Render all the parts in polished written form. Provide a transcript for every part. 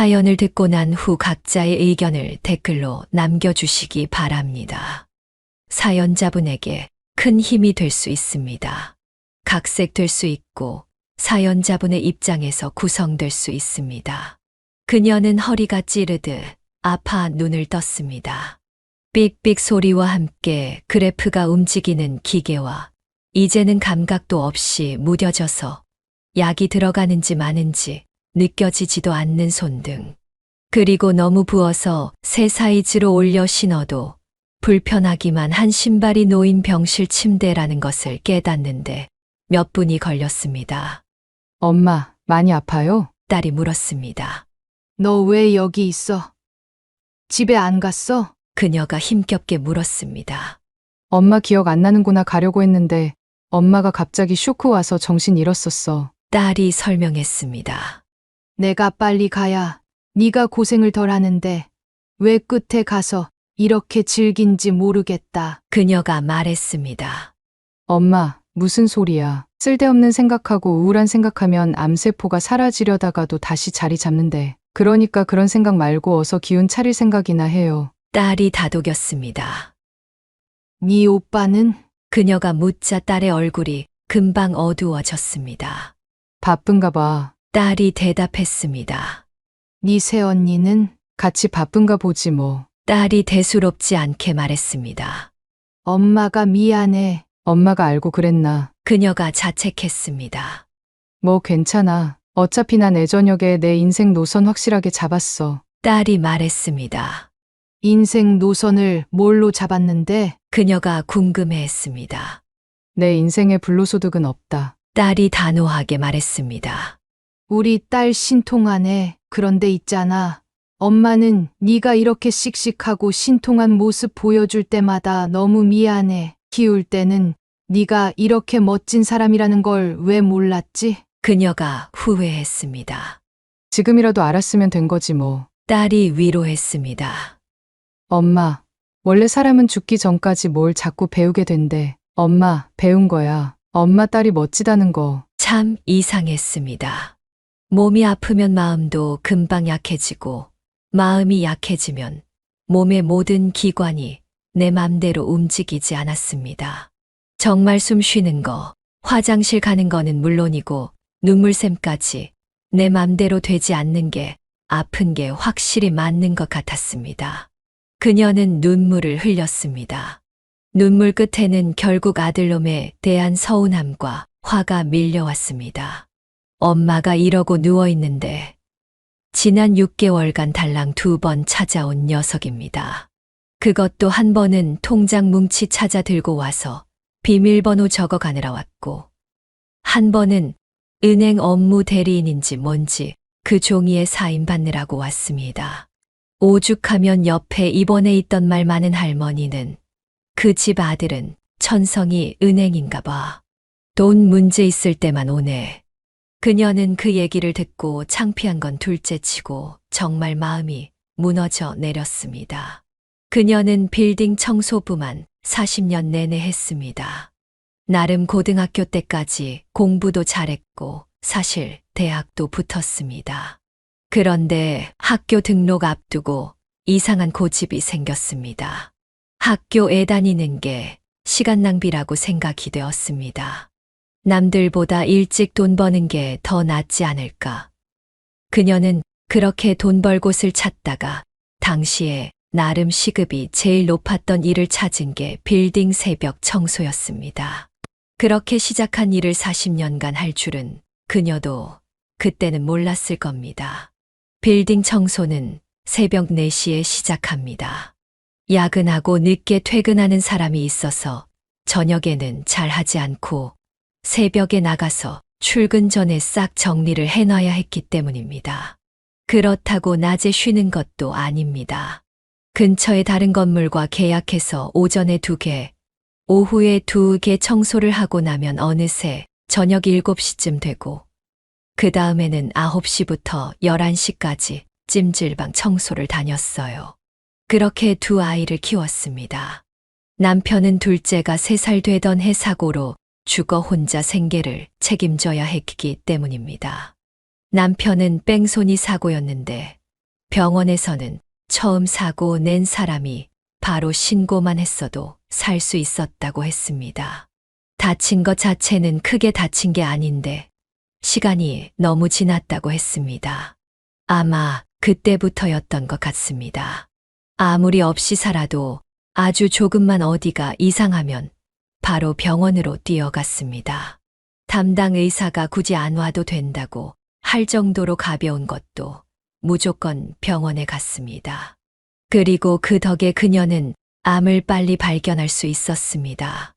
사연을 듣고 난 후 각자의 의견을 댓글로 남겨주시기 바랍니다. 사연자분에게 큰 힘이 될 수 있습니다. 각색될 수 있고 사연자분의 입장에서 구성될 수 있습니다. 그녀는 허리가 찌르듯 아파 눈을 떴습니다. 삑삑 소리와 함께 그래프가 움직이는 기계와 이제는 감각도 없이 무뎌져서 약이 들어가는지 마는지 느껴지지도 않는 손등. 그리고 너무 부어서 새 사이즈로 올려 신어도 불편하기만 한 신발이 놓인 병실 침대라는 것을 깨닫는데 몇 분이 걸렸습니다. 엄마, 많이 아파요? 딸이 물었습니다. 너 왜 여기 있어? 집에 안 갔어? 그녀가 힘겹게 물었습니다. 엄마 기억 안 나는구나 가려고 했는데 엄마가 갑자기 쇼크 와서 정신 잃었었어. 딸이 설명했습니다. 내가 빨리 가야 네가 고생을 덜 하는데 왜 끝에 가서 이렇게 즐긴지 모르겠다. 그녀가 말했습니다. 엄마, 무슨 소리야. 쓸데없는 생각하고 우울한 생각하면 암세포가 사라지려다가도 다시 자리 잡는데. 그러니까 그런 생각 말고 어서 기운 차릴 생각이나 해요. 딸이 다독였습니다. 네 오빠는? 그녀가 묻자 딸의 얼굴이 금방 어두워졌습니다. 바쁜가 봐. 딸이 대답했습니다. 네 새언니는? 같이 바쁜가 보지 뭐. 딸이 대수롭지 않게 말했습니다. 엄마가 미안해. 엄마가 알고 그랬나. 그녀가 자책했습니다. 뭐 괜찮아. 어차피 난 애저녁에 내 인생 노선 확실하게 잡았어. 딸이 말했습니다. 인생 노선을 뭘로 잡았는데? 그녀가 궁금해했습니다. 내 인생에 불로소득은 없다. 딸이 단호하게 말했습니다. 우리 딸 신통하네. 그런데 있잖아. 엄마는 네가 이렇게 씩씩하고 신통한 모습 보여줄 때마다 너무 미안해. 키울 때는 네가 이렇게 멋진 사람이라는 걸 왜 몰랐지? 그녀가 후회했습니다. 지금이라도 알았으면 된 거지 뭐. 딸이 위로했습니다. 엄마, 원래 사람은 죽기 전까지 뭘 자꾸 배우게 된대. 엄마, 배운 거야. 엄마 딸이 멋지다는 거. 참 이상했습니다. 몸이 아프면 마음도 금방 약해지고 마음이 약해지면 몸의 모든 기관이 내 맘대로 움직이지 않았습니다. 정말 숨 쉬는 거, 화장실 가는 거는 물론이고 눈물샘까지 내 맘대로 되지 않는 게 아픈 게 확실히 맞는 것 같았습니다. 그녀는 눈물을 흘렸습니다. 눈물 끝에는 결국 아들놈에 대한 서운함과 화가 밀려왔습니다. 엄마가 이러고 누워있는데 지난 6개월간 달랑 2번 찾아온 녀석입니다. 그것도 한 번은 통장 뭉치 찾아 들고 와서 비밀번호 적어 가느라 왔고 한 번은 은행 업무 대리인인지 뭔지 그 종이에 사인 받느라고 왔습니다. 오죽하면 옆에 입원해 있던 말 많은 할머니는 그 집 아들은 천성이 은행인가 봐. 돈 문제 있을 때만 오네. 그녀는 그 얘기를 듣고 창피한 건 둘째치고 정말 마음이 무너져 내렸습니다. 그녀는 빌딩 청소부만 40년 내내 했습니다. 나름 고등학교 때까지 공부도 잘했고 사실 대학도 붙었습니다. 그런데 학교 등록 앞두고 이상한 고집이 생겼습니다. 학교에 다니는 게 시간 낭비라고 생각이 되었습니다. 남들보다 일찍 돈 버는 게 더 낫지 않을까. 그녀는 그렇게 돈 벌 곳을 찾다가 당시에 나름 시급이 제일 높았던 일을 찾은 게 빌딩 새벽 청소였습니다. 그렇게 시작한 일을 40년간 할 줄은 그녀도 그때는 몰랐을 겁니다. 빌딩 청소는 새벽 4시에 시작합니다. 야근하고 늦게 퇴근하는 사람이 있어서 저녁에는 잘 하지 않고 새벽에 나가서 출근 전에 싹 정리를 해놔야 했기 때문입니다. 그렇다고 낮에 쉬는 것도 아닙니다. 근처의 다른 건물과 계약해서 오전에 2개, 오후에 2개 청소를 하고 나면 어느새 저녁 7시쯤 되고 그 다음에는 9시부터 11시까지 찜질방 청소를 다녔어요. 그렇게 2 아이를 키웠습니다. 남편은 둘째가 3살 되던 해 사고로 죽어 혼자 생계를 책임져야 했기 때문입니다. 남편은 뺑소니 사고였는데 병원에서는 처음 사고 낸 사람이 바로 신고만 했어도 살 수 있었다고 했습니다. 다친 것 자체는 크게 다친 게 아닌데 시간이 너무 지났다고 했습니다. 아마 그때부터였던 것 같습니다. 아무리 없이 살아도 아주 조금만 어디가 이상하면 바로 병원으로 뛰어갔습니다. 담당 의사가 굳이 안 와도 된다고 할 정도로 가벼운 것도 무조건 병원에 갔습니다. 그리고 그 덕에 그녀는 암을 빨리 발견할 수 있었습니다.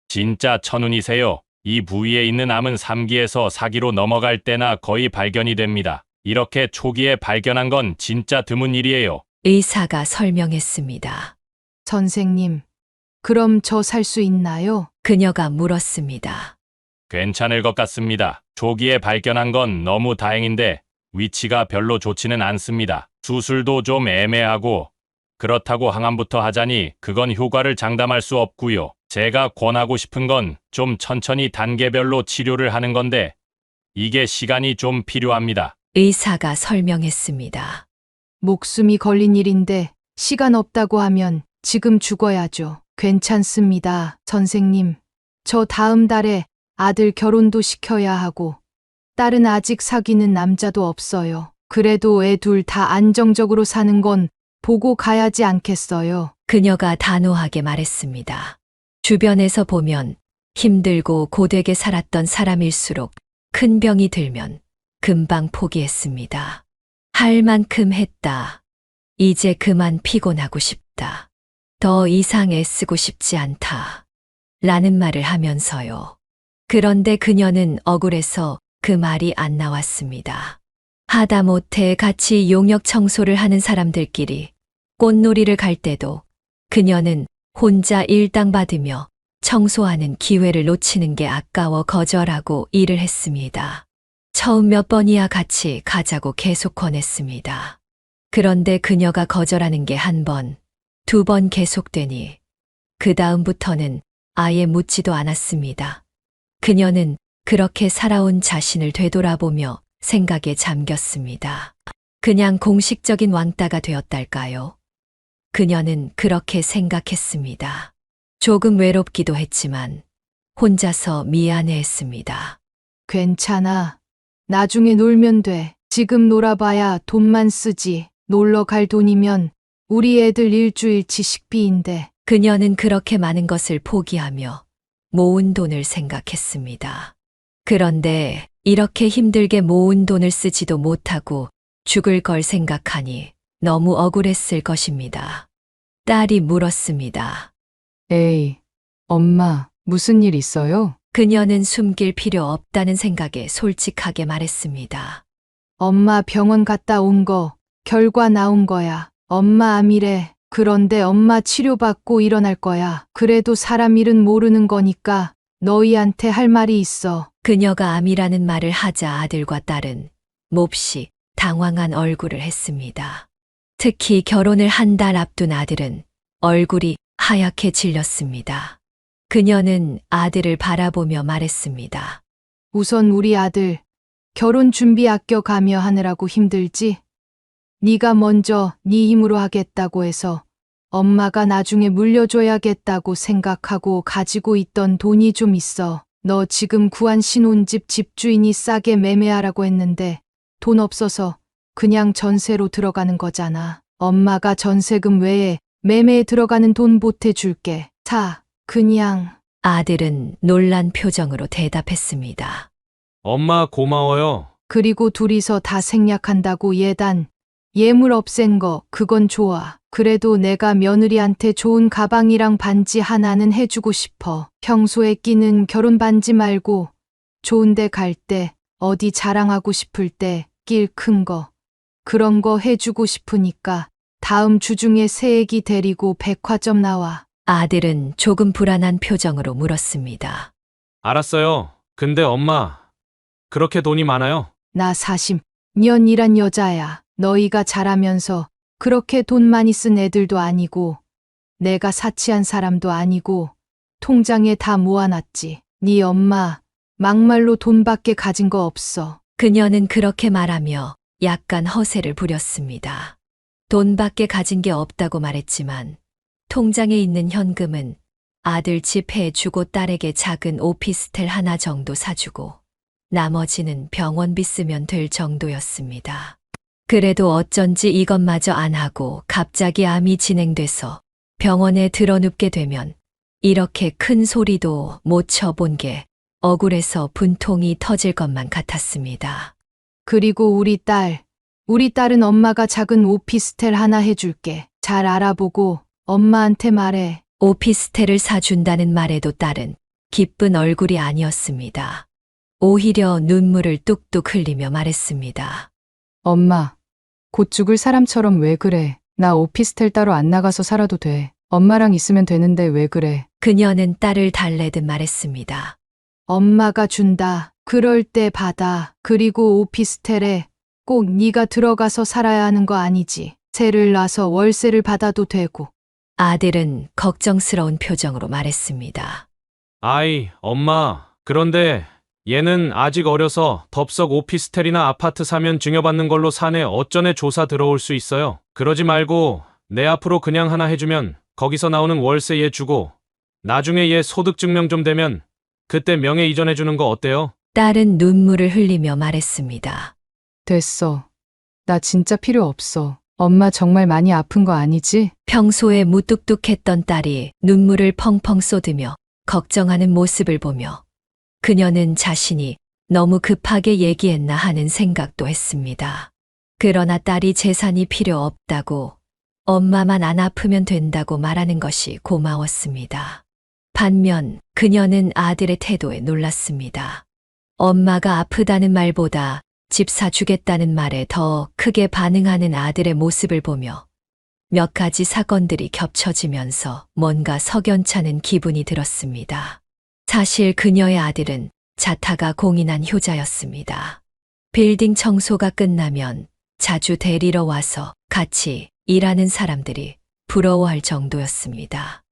진짜 천운이세요. 이 부위에 있는 암은 3기에서 4기로 넘어갈 때나 거의 발견이 됩니다. 이렇게 초기에 발견한 건 진짜 드문 일이에요. 의사가 설명했습니다. 선생님, 그럼 저 살 수 있나요? 그녀가 물었습니다. 괜찮을 것 같습니다. 초기에 발견한 건 너무 다행인데 위치가 별로 좋지는 않습니다. 수술도 좀 애매하고 그렇다고 항암부터 하자니 그건 효과를 장담할 수 없고요. 제가 권하고 싶은 건 좀 천천히 단계별로 치료를 하는 건데 이게 시간이 좀 필요합니다. 의사가 설명했습니다. 목숨이 걸린 일인데 시간 없다고 하면 지금 죽어야죠. 괜찮습니다, 선생님. 저 다음 달에 아들 결혼도 시켜야 하고 딸은 아직 사귀는 남자도 없어요. 그래도 애 둘 다 안정적으로 사는 건 보고 가야지 않겠어요. 그녀가 단호하게 말했습니다. 주변에서 보면 힘들고 고되게 살았던 사람일수록 큰 병이 들면 금방 포기했습니다. 할 만큼 했다. 이제 그만 피곤하고 싶다. 더 이상 애쓰고 싶지 않다. 라는 말을 하면서요. 그런데 그녀는 억울해서 그 말이 안 나왔습니다. 하다못해 같이 용역 청소를 하는 사람들끼리 꽃놀이를 갈 때도 그녀는 혼자 일당 받으며 청소하는 기회를 놓치는 게 아까워 거절하고 일을 했습니다. 처음 몇 번이야 같이 가자고 계속 권했습니다. 그런데 그녀가 거절하는 게 한 번, 두 번 계속되니 그 다음부터는 아예 묻지도 않았습니다. 그녀는 그렇게 살아온 자신을 되돌아보며 생각에 잠겼습니다. 그냥 공식적인 왕따가 되었달까요? 그녀는 그렇게 생각했습니다. 조금 외롭기도 했지만 혼자서 미안해했습니다. 괜찮아. 나중에 놀면 돼. 지금 놀아봐야 돈만 쓰지. 놀러 갈 돈이면 우리 애들 일주일치 식비인데. 그녀는 그렇게 많은 것을 포기하며 모은 돈을 생각했습니다. 그런데 이렇게 힘들게 모은 돈을 쓰지도 못하고 죽을 걸 생각하니 너무 억울했을 것입니다. 딸이 물었습니다. 에이, 엄마, 무슨 일 있어요? 그녀는 숨길 필요 없다는 생각에 솔직하게 말했습니다. 엄마 병원 갔다 온 거 결과 나온 거야. 엄마 암이래. 그런데 엄마 치료받고 일어날 거야. 그래도 사람 일은 모르는 거니까 너희한테 할 말이 있어. 그녀가 암이라는 말을 하자 아들과 딸은 몹시 당황한 얼굴을 했습니다. 특히 결혼을 한 달 앞둔 아들은 얼굴이 하얗게 질렸습니다. 그녀는 아들을 바라보며 말했습니다. 우선 우리 아들 결혼 준비 아껴가며 하느라고 힘들지? 네가 먼저 네 힘으로 하겠다고 해서 엄마가 나중에 물려줘야겠다고 생각하고 가지고 있던 돈이 좀 있어. 너 지금 구한 신혼집 집주인이 싸게 매매하라고 했는데 돈 없어서 그냥 전세로 들어가는 거잖아. 엄마가 전세금 외에 매매에 들어가는 돈 보태줄게. 자, 그냥. 아들은 놀란 표정으로 대답했습니다. 엄마 고마워요. 그리고 둘이서 다 생략한다고 예단. 예물 없앤 거 그건 좋아. 그래도 내가 며느리한테 좋은 가방이랑 반지 하나는 해주고 싶어. 평소에 끼는 결혼 반지 말고 좋은 데 갈 때 어디 자랑하고 싶을 때 낄 큰 거. 그런 거 해주고 싶으니까 다음 주 중에 새애기 데리고 백화점 나와. 아들은 조금 불안한 표정으로 물었습니다. 알았어요. 근데 엄마, 그렇게 돈이 많아요? 나 40년 일한 여자야. 너희가 잘하면서 그렇게 돈 많이 쓴 애들도 아니고 내가 사치한 사람도 아니고 통장에 다 모아놨지. 네 엄마 막말로 돈밖에 가진 거 없어. 그녀는 그렇게 말하며 약간 허세를 부렸습니다. 돈밖에 가진 게 없다고 말했지만 통장에 있는 현금은 아들 집 해주고 딸에게 작은 오피스텔 하나 정도 사주고 나머지는 병원비 쓰면 될 정도였습니다. 그래도 어쩐지 이것마저 안 하고 갑자기 암이 진행돼서 병원에 들어눕게 되면 이렇게 큰 소리도 못 쳐본 게 억울해서 분통이 터질 것만 같았습니다. 그리고 우리 딸은 엄마가 작은 오피스텔 하나 해줄게. 잘 알아보고 엄마한테 말해. 오피스텔을 사준다는 말에도 딸은 기쁜 얼굴이 아니었습니다. 오히려 눈물을 뚝뚝 흘리며 말했습니다. 엄마, 곧 죽을 사람처럼 왜 그래? 나 오피스텔 따로 안 나가서 살아도 돼. 엄마랑 있으면 되는데 왜 그래? 그녀는 딸을 달래듯 말했습니다. 엄마가 준다. 그럴 때 받아. 그리고 오피스텔에 꼭 네가 들어가서 살아야 하는 거 아니지. 세를 놔서 월세를 받아도 되고. 아들은 걱정스러운 표정으로 말했습니다. 아이, 엄마. 그런데 얘는 아직 어려서 덥석 오피스텔이나 아파트 사면 증여받는 걸로 사내 어쩌네 조사 들어올 수 있어요. 그러지 말고 내 앞으로 그냥 하나 해주면 거기서 나오는 월세 얘 주고 나중에 얘 소득증명 좀 되면 그때 명예 이전해주는 거 어때요? 딸은 눈물을 흘리며 말했습니다. 됐어. 나 진짜 필요 없어. 엄마 정말 많이 아픈 거 아니지? 평소에 무뚝뚝했던 딸이 눈물을 펑펑 쏟으며 걱정하는 모습을 보며 그녀는 자신이 너무 급하게 얘기했나 하는 생각도 했습니다. 그러나 딸이 재산이 필요 없다고 엄마만 안 아프면 된다고 말하는 것이 고마웠습니다. 반면 그녀는 아들의 태도에 놀랐습니다. 엄마가 아프다는 말보다 집 사주겠다는 말에 더 크게 반응하는 아들의 모습을 보며 몇 가지 사건들이 겹쳐지면서 뭔가 석연찮은 기분이 들었습니다. 사실 그녀의 아들은 자타가 공인한 효자였습니다. 빌딩 청소가 끝나면 자주 데리러 와서 같이 일하는 사람들이 부러워할 정도였습니다.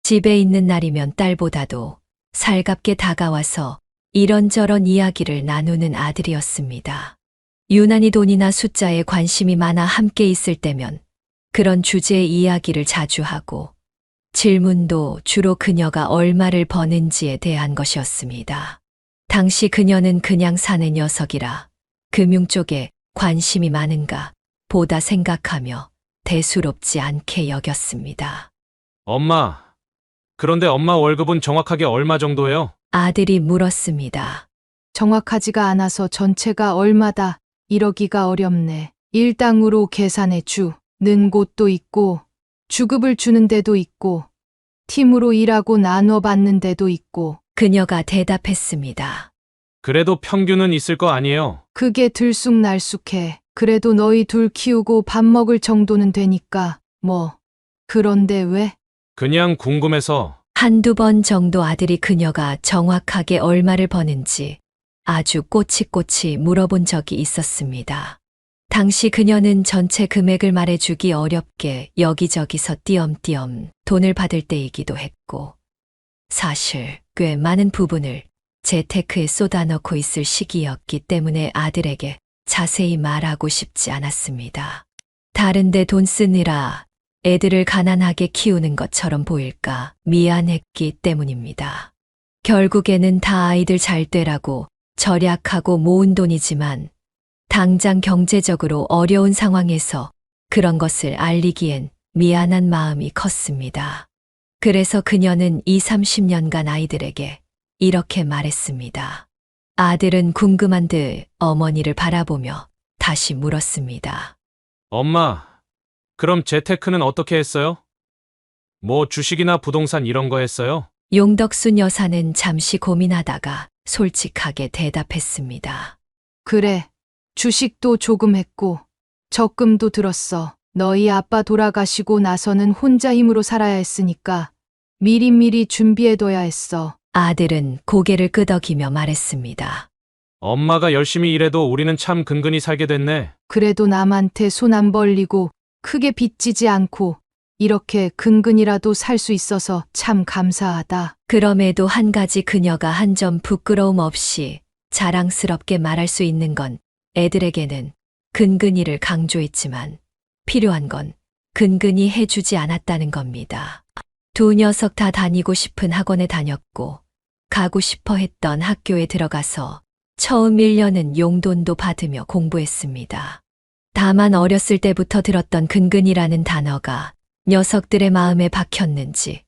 집에 있는 날이면 딸보다도 살갑게 다가와서 이런저런 이야기를 나누는 아들이었습니다. 유난히 돈이나 숫자에 관심이 많아 함께 있을 때면 그런 주제의 이야기를 자주 하고 질문도 주로 그녀가 얼마를 버는지에 대한 것이었습니다. 당시 그녀는 그냥 사는 녀석이라 금융 쪽에 관심이 많은가 보다 생각하며 대수롭지 않게 여겼습니다. 엄마. 그런데 엄마 월급은 정확하게 얼마 정도예요? 아들이 물었습니다. 정확하지가 않아서 전체가 얼마다 이러기가 어렵네. 일당으로 계산해 주는 곳도 있고 주급을 주는 데도 있고 팀으로 일하고 나눠 받는 데도 있고 그녀가 대답했습니다. 그래도 평균은 있을 거 아니에요? 그게 들쑥날쑥해. 그래도 너희 둘 키우고 밥 먹을 정도는 되니까 뭐. 그런데 왜? 그냥 궁금해서. 한두 번 정도 아들이 그녀가 정확하게 얼마를 버는지 아주 꼬치꼬치 물어본 적이 있었습니다. 당시 그녀는 전체 금액을 말해주기 어렵게 여기저기서 띄엄띄엄 돈을 받을 때이기도 했고 사실 꽤 많은 부분을 재테크에 쏟아넣고 있을 시기였기 때문에 아들에게 자세히 말하고 싶지 않았습니다. 다른데 돈 쓰느라 애들을 가난하게 키우는 것처럼 보일까 미안했기 때문입니다. 결국에는 다 아이들 잘 되라고 절약하고 모은 돈이지만 당장 경제적으로 어려운 상황에서 그런 것을 알리기엔 미안한 마음이 컸습니다. 그래서 그녀는 20, 30년간 아이들에게 이렇게 말했습니다. 아들은 궁금한 듯 어머니를 바라보며 다시 물었습니다. 엄마. 그럼 재테크는 어떻게 했어요? 뭐 주식이나 부동산 이런 거 했어요? 용덕순 여사는 잠시 고민하다가 솔직하게 대답했습니다. 그래. 주식도 조금 했고 적금도 들었어. 너희 아빠 돌아가시고 나서는 혼자 힘으로 살아야 했으니까 미리미리 준비해둬야 했어. 아들은 고개를 끄덕이며 말했습니다. 엄마가 열심히 일해도 우리는 참 근근히 살게 됐네. 그래도 남한테 손 안 벌리고 크게 빚지지 않고 이렇게 근근이라도 살 수 있어서 참 감사하다. 그럼에도 한 가지 그녀가 한 점 부끄러움 없이 자랑스럽게 말할 수 있는 건 애들에게는 근근히를 강조했지만 필요한 건 근근히 해주지 않았다는 겁니다. 두 녀석 다 다니고 싶은 학원에 다녔고 가고 싶어 했던 학교에 들어가서 처음 1년은 용돈도 받으며 공부했습니다. 다만 어렸을 때부터 들었던 근근이라는 단어가 녀석들의 마음에 박혔는지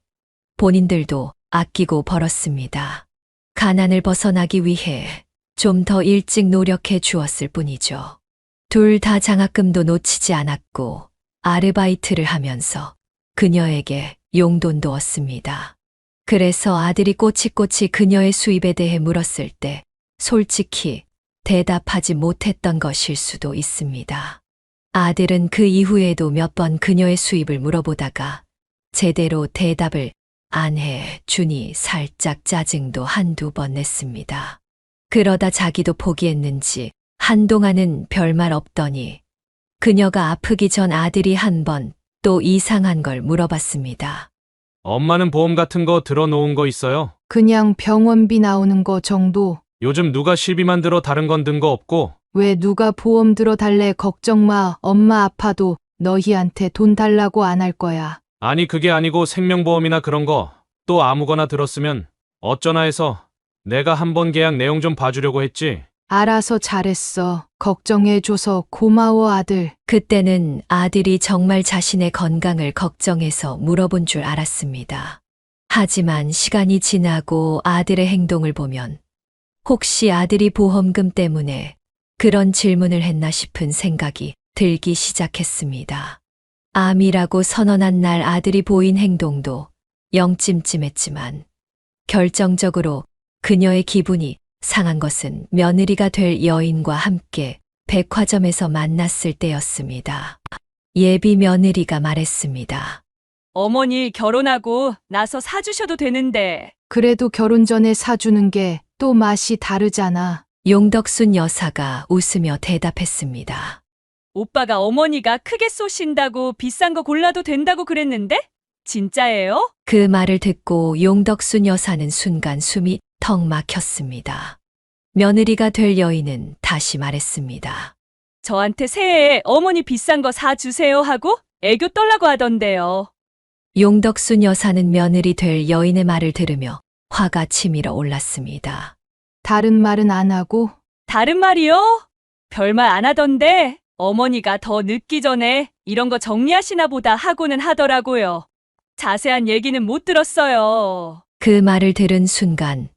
본인들도 아끼고 벌었습니다. 가난을 벗어나기 위해 좀 더 일찍 노력해 주었을 뿐이죠. 둘 다 장학금도 놓치지 않았고 아르바이트를 하면서 그녀에게 용돈도 얻습니다. 그래서 아들이 꼬치꼬치 그녀의 수입에 대해 물었을 때 솔직히 대답하지 못했던 것일 수도 있습니다. 아들은 그 이후에도 몇 번 그녀의 수입을 물어보다가 제대로 대답을 안 해 주니 살짝 짜증도 한두 번 냈습니다. 그러다 자기도 포기했는지 한동안은 별말 없더니 그녀가 아프기 전 아들이 한 번 또 이상한 걸 물어봤습니다. 엄마는 보험 같은 거 들어놓은 거 있어요? 그냥 병원비 나오는 거 정도. 요즘 누가 실비만 들어 다른 건 든 거 없고? 왜 누가 보험 들어 달래 걱정 마. 엄마 아파도 너희한테 돈 달라고 안 할 거야. 아니 그게 아니고 생명보험이나 그런 거 또 아무거나 들었으면 어쩌나 해서 내가 한번 계약 내용 좀 봐주려고 했지. 알아서 잘했어. 걱정해줘서 고마워 아들. 그때는 아들이 정말 자신의 건강을 걱정해서 물어본 줄 알았습니다. 하지만 시간이 지나고 아들의 행동을 보면 혹시 아들이 보험금 때문에 그런 질문을 했나 싶은 생각이 들기 시작했습니다. 암이라고 선언한 날 아들이 보인 행동도 영찜찜했지만 결정적으로 그녀의 기분이 상한 것은 며느리가 될 여인과 함께 백화점에서 만났을 때였습니다. 예비 며느리가 말했습니다. 어머니 결혼하고 나서 사주셔도 되는데. 그래도 결혼 전에 사주는 게 또 맛이 다르잖아. 용덕순 여사가 웃으며 대답했습니다. 오빠가 어머니가 크게 쏘신다고 비싼 거 골라도 된다고 그랬는데? 진짜예요? 그 말을 듣고 용덕순 여사는 순간 숨이 턱 막혔습니다. 며느리가 될 여인은 다시 말했습니다. 저한테 새해에 어머니 비싼 거 사주세요 하고 애교 떨라고 하던데요. 용덕순 여사는 며느리 될 여인의 말을 들으며 화가 치밀어 올랐습니다. 다른 말은 안 하고 다른 말이요? 별말 안 하던데 어머니가 더 늦기 전에 이런 거 정리하시나 보다 하고는 하더라고요. 자세한 얘기는 못 들었어요. 그 말을 들은 순간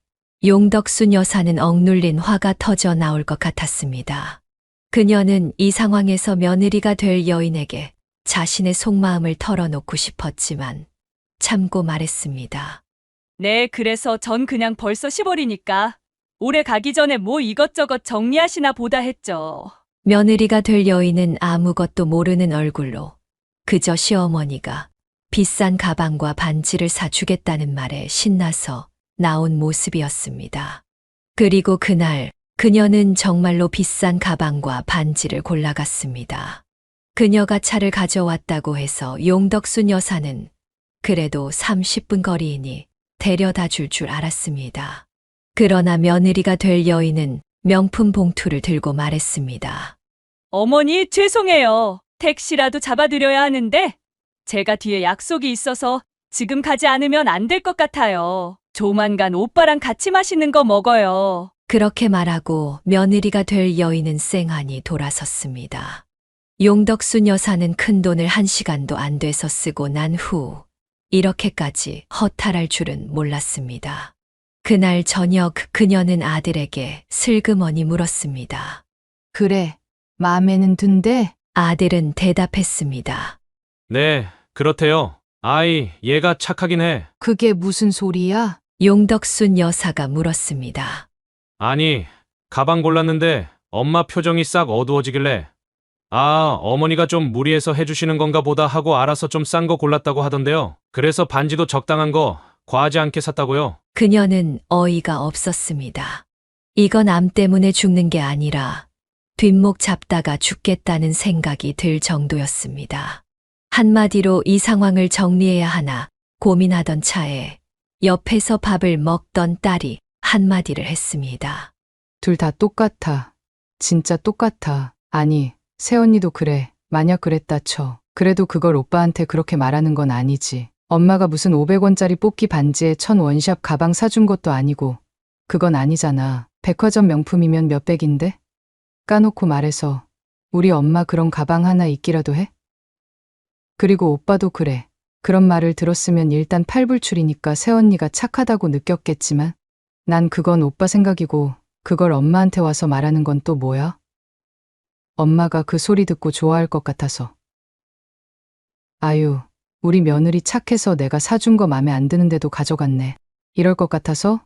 용덕순 여사는 억눌린 화가 터져 나올 것 같았습니다. 그녀는 이 상황에서 며느리가 될 여인에게 자신의 속마음을 털어놓고 싶었지만 참고 말했습니다. 네, 그래서 전 그냥 벌써 10월이니까 올해 가기 전에 뭐 이것저것 정리하시나 보다 했죠. 며느리가 될 여인은 아무것도 모르는 얼굴로 그저 시어머니가 비싼 가방과 반지를 사주겠다는 말에 신나서 나온 모습이었습니다. 그리고 그날 그녀는 정말로 비싼 가방과 반지를 골라갔습니다. 그녀가 차를 가져왔다고 해서 용덕순 여사는 그래도 30분 거리이니 데려다 줄 줄 알았습니다. 그러나 며느리가 될 여인은 명품 봉투를 들고 말했습니다. 어머니, 죄송해요. 택시라도 잡아드려야 하는데 제가 뒤에 약속이 있어서 지금 가지 않으면 안 될 것 같아요. 조만간 오빠랑 같이 맛있는 거 먹어요. 그렇게 말하고 며느리가 될 여인은 쌩하니 돌아섰습니다. 용덕순 여사는 큰돈을 1시간도 안 돼서 쓰고 난 후 이렇게까지 허탈할 줄은 몰랐습니다. 그날 저녁 그녀는 아들에게 슬그머니 물었습니다. 그래 마음에는 든대. 아들은 대답했습니다. 네, 그렇대요. 아이, 얘가 착하긴 해. 그게 무슨 소리야? 용덕순 여사가 물었습니다. 아니, 가방 골랐는데 엄마 표정이 싹 어두워지길래 아, 어머니가 좀 무리해서 해주시는 건가 보다 하고 알아서 좀 싼 거 골랐다고 하던데요. 그래서 반지도 적당한 거 과하지 않게 샀다고요. 그녀는 어이가 없었습니다. 이건 암 때문에 죽는 게 아니라 뒷목 잡다가 죽겠다는 생각이 들 정도였습니다. 한마디로 이 상황을 정리해야 하나 고민하던 차에 옆에서 밥을 먹던 딸이 한마디를 했습니다. 둘 다 똑같아. 진짜 똑같아. 아니, 새언니도 그래. 만약 그랬다 쳐. 그래도 그걸 오빠한테 그렇게 말하는 건 아니지. 엄마가 무슨 500원짜리 뽑기 반지에 1000원샵 가방 사준 것도 아니고 그건 아니잖아. 백화점 명품이면 몇백인데? 까놓고 말해서 우리 엄마 그런 가방 하나 있기라도 해? 그리고 오빠도 그래. 그런 말을 들었으면 일단 팔불출이니까 새언니가 착하다고 느꼈겠지만 난 그건 오빠 생각이고 그걸 엄마한테 와서 말하는 건 또 뭐야? 엄마가 그 소리 듣고 좋아할 것 같아서. 아유, 우리 며느리 착해서 내가 사준 거 맘에 안 드는데도 가져갔네. 이럴 것 같아서?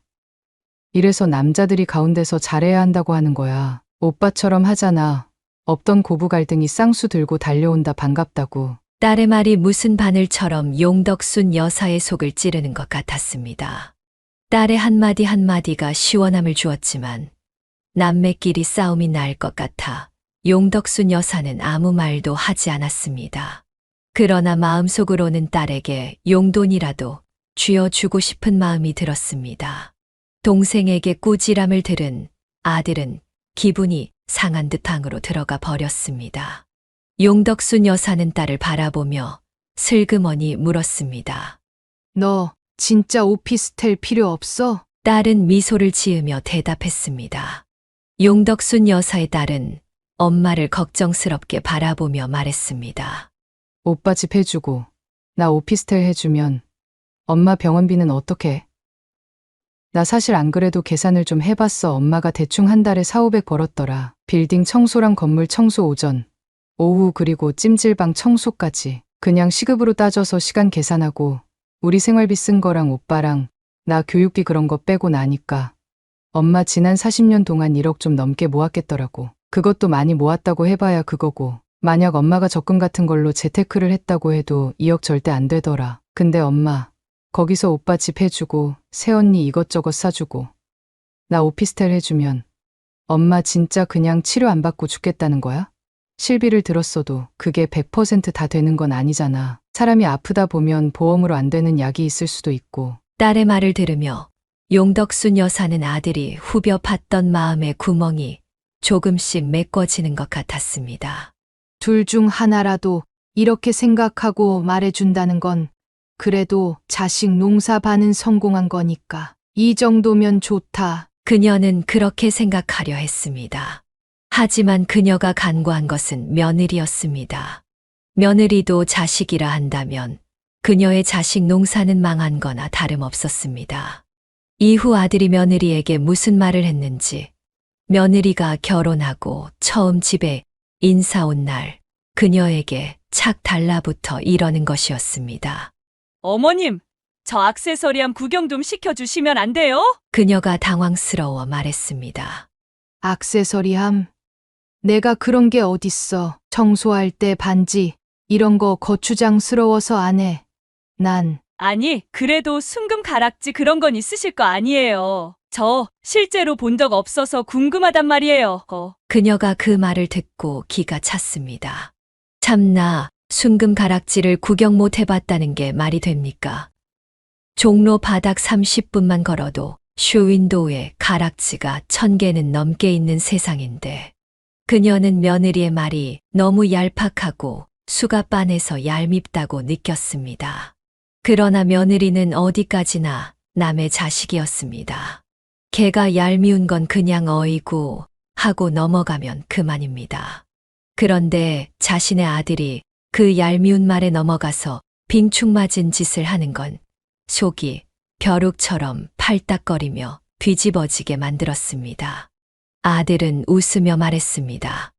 이래서 남자들이 가운데서 잘해야 한다고 하는 거야. 오빠처럼 하잖아. 없던 고부 갈등이 쌍수 들고 달려온다 반갑다고. 딸의 말이 무슨 바늘처럼 용덕순 여사의 속을 찌르는 것 같았습니다. 딸의 한마디 한마디가 시원함을 주었지만 남매끼리 싸움이 날 것 같아 용덕순 여사는 아무 말도 하지 않았습니다. 그러나 마음속으로는 딸에게 용돈이라도 쥐어주고 싶은 마음이 들었습니다. 동생에게 꾸지람을 들은 아들은 기분이 상한 듯 방으로 들어가 버렸습니다. 용덕순 여사는 딸을 바라보며 슬그머니 물었습니다. 너 진짜 오피스텔 필요 없어? 딸은 미소를 지으며 대답했습니다. 용덕순 여사의 딸은 엄마를 걱정스럽게 바라보며 말했습니다. 오빠 집 해주고 나 오피스텔 해주면 엄마 병원비는 어떻게 해? 나 사실 안 그래도 계산을 좀 해봤어. 엄마가 대충 한 달에 4,500 벌었더라. 빌딩 청소랑 건물 청소 오전, 오후 그리고 찜질방 청소까지. 그냥 시급으로 따져서 시간 계산하고 우리 생활비 쓴 거랑 오빠랑 나 교육비 그런 거 빼고 나니까 엄마 지난 40년 동안 1억 좀 넘게 모았겠더라고. 그것도 많이 모았다고 해봐야 그거고 만약 엄마가 적금 같은 걸로 재테크를 했다고 해도 2억 절대 안 되더라. 근데 엄마 거기서 오빠 집 해주고 새언니 이것저것 사주고 나 오피스텔 해주면 엄마 진짜 그냥 치료 안 받고 죽겠다는 거야? 실비를 들었어도 그게 100%다 되는 건 아니잖아. 사람이 아프다 보면 보험으로 안 되는 약이 있을 수도 있고. 딸의 말을 들으며 용덕순 여사는 아들이 후벼 팠던 마음의 구멍이 조금씩 메꿔지는 것 같았습니다. 둘 중 하나라도 이렇게 생각하고 말해준다는 건 그래도 자식 농사 반은 성공한 거니까 이 정도면 좋다. 그녀는 그렇게 생각하려 했습니다. 하지만 그녀가 간과한 것은 며느리였습니다. 며느리도 자식이라 한다면 그녀의 자식 농사는 망한 거나 다름없었습니다. 이후 아들이 며느리에게 무슨 말을 했는지 며느리가 결혼하고 처음 집에 인사 온 날 그녀에게 착 달라붙어 이러는 것이었습니다. 어머님, 저 액세서리함 구경 좀 시켜주시면 안 돼요? 그녀가 당황스러워 말했습니다. 액세서리함. 내가 그런 게 어딨어. 청소할 때 반지 이런 거 거추장스러워서 안 해. 난 아니, 그래도 순금 가락지 그런 건 있으실 거 아니에요. 저 실제로 본 적 없어서 궁금하단 말이에요. 그녀가 그 말을 듣고 기가 찼습니다. 참나, 순금 가락지를 구경 못 해봤다는 게 말이 됩니까? 종로 바닥 30분만 걸어도 쇼윈도우에 가락지가 1000개는 넘게 있는 세상인데 그녀는 며느리의 말이 너무 얄팍하고 수갑반에서 얄밉다고 느꼈습니다. 그러나 며느리는 어디까지나 남의 자식이었습니다. 걔가 얄미운 건 그냥 어이구 하고 넘어가면 그만입니다. 그런데 자신의 아들이 그 얄미운 말에 넘어가서 빙축맞은 짓을 하는 건 속이 벼룩처럼 팔딱거리며 뒤집어지게 만들었습니다. 아들은 웃으며 말했습니다.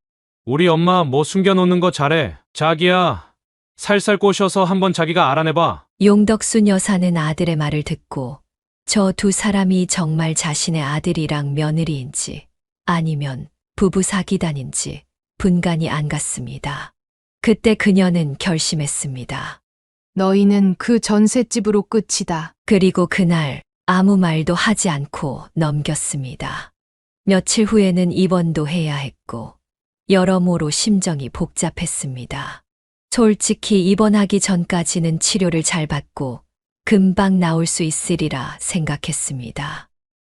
우리 엄마 뭐 숨겨놓는 거 잘해. 자기야, 살살 꼬셔서 한번 자기가 알아내봐. 용덕순 여사는 아들의 말을 듣고 저 두 사람이 정말 자신의 아들이랑 며느리인지 아니면 부부 사기단인지 분간이 안 갔습니다. 그때 그녀는 결심했습니다. 너희는 그 전셋집으로 끝이다. 그리고 그날 아무 말도 하지 않고 넘겼습니다. 며칠 후에는 입원도 해야 했고 여러모로 심정이 복잡했습니다. 솔직히 입원하기 전까지는 치료를 잘 받고 금방 나올 수 있으리라 생각했습니다.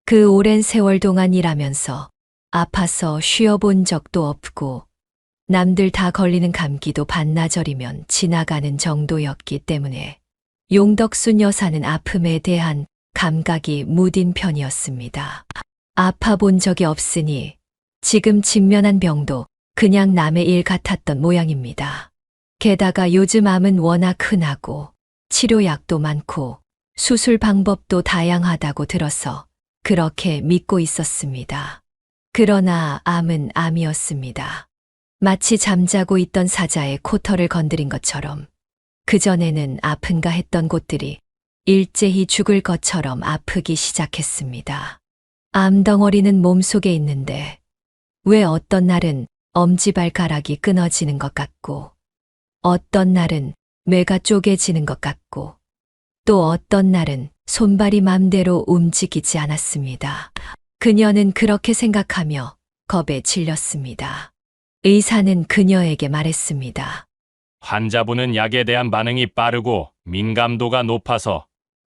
그 오랜 세월 동안 일하면서 아파서 쉬어본 적도 없고 남들 다 걸리는 감기도 반나절이면 지나가는 정도였기 때문에 용덕순 여사는 아픔에 대한 감각이 무딘 편이었습니다. 아파 본 적이 없으니 지금 직면한 병도 그냥 남의 일 같았던 모양입니다. 게다가 요즘 암은 워낙 흔하고 치료약도 많고 수술 방법도 다양하다고 들어서 그렇게 믿고 있었습니다. 그러나 암은 암이었습니다. 마치 잠자고 있던 사자의 코털을 건드린 것처럼 그전에는 아픈가 했던 곳들이 일제히 죽을 것처럼 아프기 시작했습니다. 암덩어리는 몸속에 있는데 왜 어떤 날은 엄지발가락이 끊어지는 것 같고 어떤 날은 뇌가 쪼개지는 것 같고 또 어떤 날은 손발이 맘대로 움직이지 않았습니다. 그녀는 그렇게 생각하며 겁에 질렸습니다. 의사는 그녀에게 말했습니다. 환자분은 약에 대한 반응이 빠르고 민감도가 높아서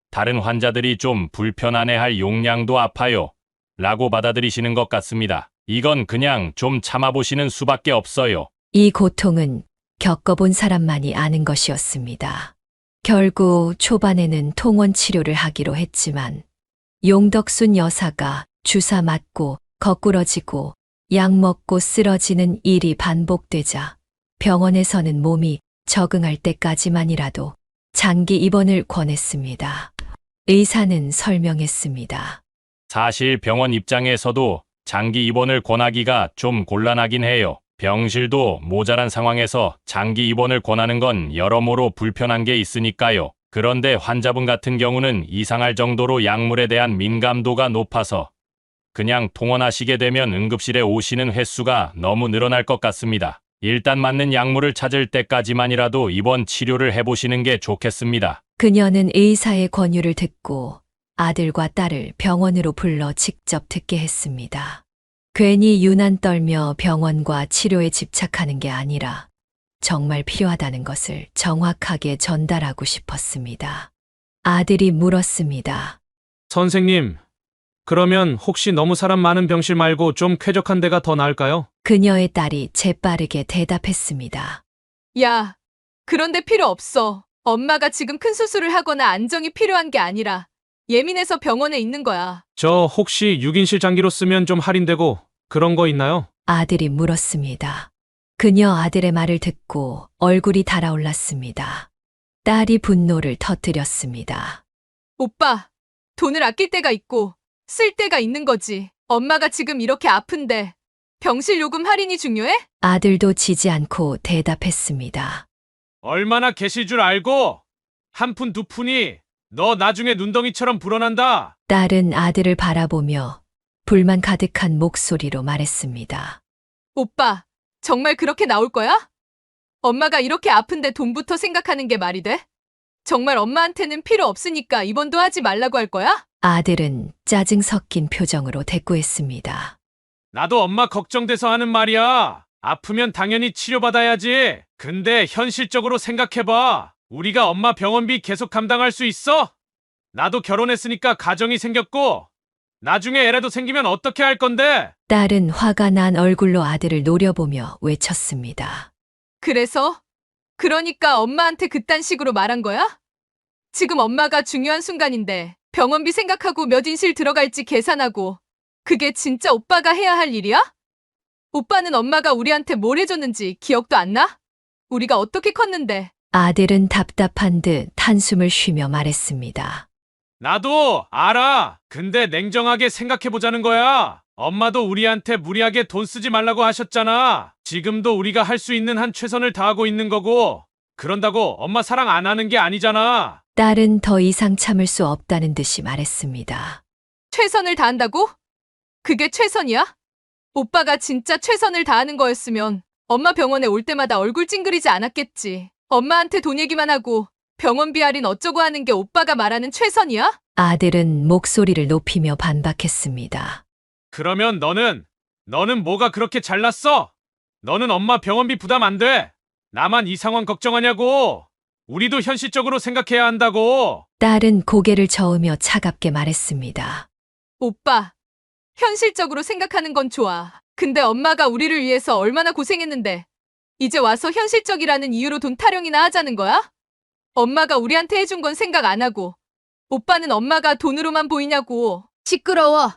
다른 환자들이 좀 불편해할 용량도 아파요. 라고 받아들이시는 것 같습니다. 이건 그냥 좀 참아보시는 수밖에 없어요. 이 고통은 겪어본 사람만이 아는 것이었습니다. 결국 초반에는 통원 치료를 하기로 했지만 용덕순 여사가 주사 맞고 거꾸러지고 약 먹고 쓰러지는 일이 반복되자 병원에서는 몸이 적응할 때까지만이라도 장기 입원을 권했습니다. 의사는 설명했습니다. 사실 병원 입장에서도 장기 입원을 권하기가 좀 곤란하긴 해요. 병실도 모자란 상황에서 장기 입원을 권하는 건 여러모로 불편한 게 있으니까요. 그런데 환자분 같은 경우는 이상할 정도로 약물에 대한 민감도가 높아서 그냥 통원하시게 되면 응급실에 오시는 횟수가 너무 늘어날 것 같습니다. 일단 맞는 약물을 찾을 때까지만이라도 입원 치료를 해보시는 게 좋겠습니다. 그녀는 의사의 권유를 듣고 아들과 딸을 병원으로 불러 직접 듣게 했습니다. 괜히 유난 떨며 병원과 치료에 집착하는 게 아니라 정말 필요하다는 것을 정확하게 전달하고 싶었습니다. 아들이 물었습니다. 선생님, 그러면 혹시 너무 사람 많은 병실 말고 좀 쾌적한 데가 더 나을까요? 그녀의 딸이 재빠르게 대답했습니다. 야, 그런데 필요 없어. 엄마가 지금 큰 수술을 하거나 안정이 필요한 게 아니라 예민해서 병원에 있는 거야. 저 혹시 6인실 장기로 쓰면 좀 할인되고 그런 거 있나요? 아들이 물었습니다. 그녀 아들의 말을 듣고 얼굴이 달아올랐습니다. 딸이 분노를 터뜨렸습니다. 오빠, 돈을 아낄 때가 있고 쓸 때가 있는 거지. 엄마가 지금 이렇게 아픈데 병실 요금 할인이 중요해? 아들도 지지 않고 대답했습니다. 얼마나 계실 줄 알고 한 푼 두 푼이 너 나중에 눈덩이처럼 불어난다. 딸은 아들을 바라보며 불만 가득한 목소리로 말했습니다. 오빠, 정말 그렇게 나올 거야? 엄마가 이렇게 아픈데 돈부터 생각하는 게 말이 돼? 정말 엄마한테는 필요 없으니까 입원도 하지 말라고 할 거야? 아들은 짜증 섞인 표정으로 대꾸했습니다. 나도 엄마 걱정돼서 하는 말이야. 아프면 당연히 치료받아야지. 근데 현실적으로 생각해봐. 우리가 엄마 병원비 계속 감당할 수 있어? 나도 결혼했으니까 가정이 생겼고 나중에 애라도 생기면 어떻게 할 건데? 딸은 화가 난 얼굴로 아들을 노려보며 외쳤습니다. 그래서? 그러니까 엄마한테 그딴 식으로 말한 거야? 지금 엄마가 중요한 순간인데 병원비 생각하고 몇 인실 들어갈지 계산하고 그게 진짜 오빠가 해야 할 일이야? 오빠는 엄마가 우리한테 뭘 해줬는지 기억도 안 나? 우리가 어떻게 컸는데? 아들은 답답한 듯 한숨을 쉬며 말했습니다. 나도 알아. 근데 냉정하게 생각해보자는 거야. 엄마도 우리한테 무리하게 돈 쓰지 말라고 하셨잖아. 지금도 우리가 할 수 있는 한 최선을 다하고 있는 거고. 그런다고 엄마 사랑 안 하는 게 아니잖아. 딸은 더 이상 참을 수 없다는 듯이 말했습니다. 최선을 다한다고? 그게 최선이야? 오빠가 진짜 최선을 다하는 거였으면 엄마 병원에 올 때마다 얼굴 찡그리지 않았겠지. 엄마한테 돈 얘기만 하고 병원비 할인 어쩌고 하는 게 오빠가 말하는 최선이야? 아들은 목소리를 높이며 반박했습니다. 그러면 너는 뭐가 그렇게 잘났어? 너는 엄마 병원비 부담 안 돼. 나만 이 상황 걱정하냐고. 우리도 현실적으로 생각해야 한다고. 딸은 고개를 저으며 차갑게 말했습니다. 오빠, 현실적으로 생각하는 건 좋아. 근데 엄마가 우리를 위해서 얼마나 고생했는데 이제 와서 현실적이라는 이유로 돈 타령이나 하자는 거야? 엄마가 우리한테 해준 건 생각 안 하고 오빠는 엄마가 돈으로만 보이냐고. 시끄러워.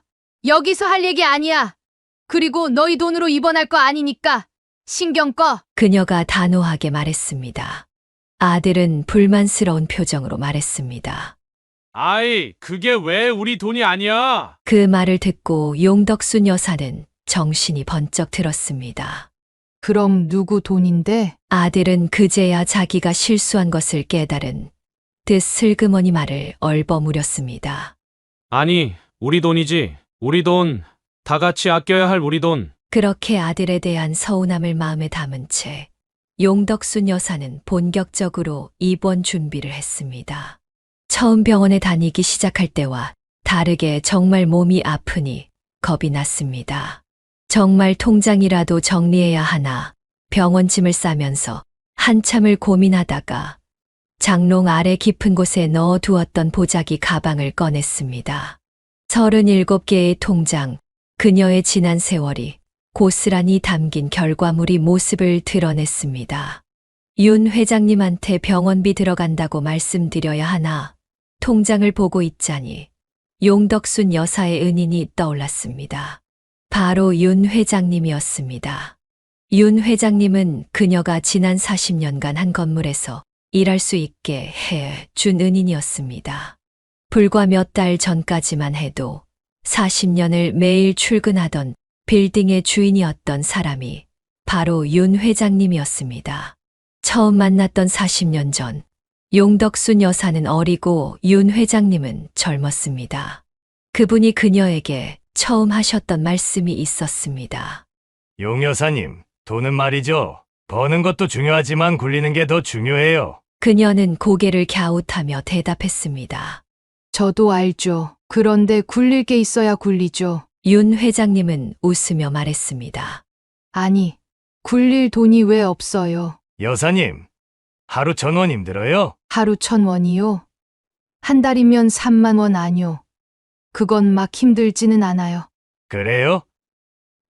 여기서 할 얘기 아니야. 그리고 너희 돈으로 입원할 거 아니니까 신경 꺼. 그녀가 단호하게 말했습니다. 아들은 불만스러운 표정으로 말했습니다. 아이, 그게 왜 우리 돈이 아니야? 그 말을 듣고 용덕순 여사는 정신이 번쩍 들었습니다. 그럼 누구 돈인데? 아들은 그제야 자기가 실수한 것을 깨달은 듯 슬그머니 말을 얼버무렸습니다. 아니, 우리 돈이지. 우리 돈. 다 같이 아껴야 할 우리 돈. 그렇게 아들에 대한 서운함을 마음에 담은 채 용덕순 여사는 본격적으로 입원 준비를 했습니다. 처음 병원에 다니기 시작할 때와 다르게 정말 몸이 아프니 겁이 났습니다. 정말 통장이라도 정리해야 하나 병원 짐을 싸면서 한참을 고민하다가 장롱 아래 깊은 곳에 넣어두었던 보자기 가방을 꺼냈습니다. 37개의 통장, 그녀의 지난 세월이 고스란히 담긴 결과물이 모습을 드러냈습니다. 윤 회장님한테 병원비 들어간다고 말씀드려야 하나 통장을 보고 있자니 용덕순 여사의 은인이 떠올랐습니다. 바로 윤 회장님이었습니다. 윤 회장님은 그녀가 지난 40년간 한 건물에서 일할 수 있게 해 준 은인이었습니다. 불과 몇 달 전까지만 해도 40년을 매일 출근하던 빌딩의 주인이었던 사람이 바로 윤 회장님이었습니다. 처음 만났던 40년 전, 용덕순 여사는 어리고 윤 회장님은 젊었습니다. 그분이 그녀에게 처음 하셨던 말씀이 있었습니다. 용 여사님, 돈은 말이죠. 버는 것도 중요하지만 굴리는 게 더 중요해요. 그녀는 고개를 갸웃하며 대답했습니다. 저도 알죠. 그런데 굴릴 게 있어야 굴리죠. 윤 회장님은 웃으며 말했습니다. 아니, 굴릴 돈이 왜 없어요? 여사님, 하루 1,000원 힘들어요? 하루 1,000원이요? 한 달이면 3만 원 아뇨. 그건 막 힘들지는 않아요. 그래요?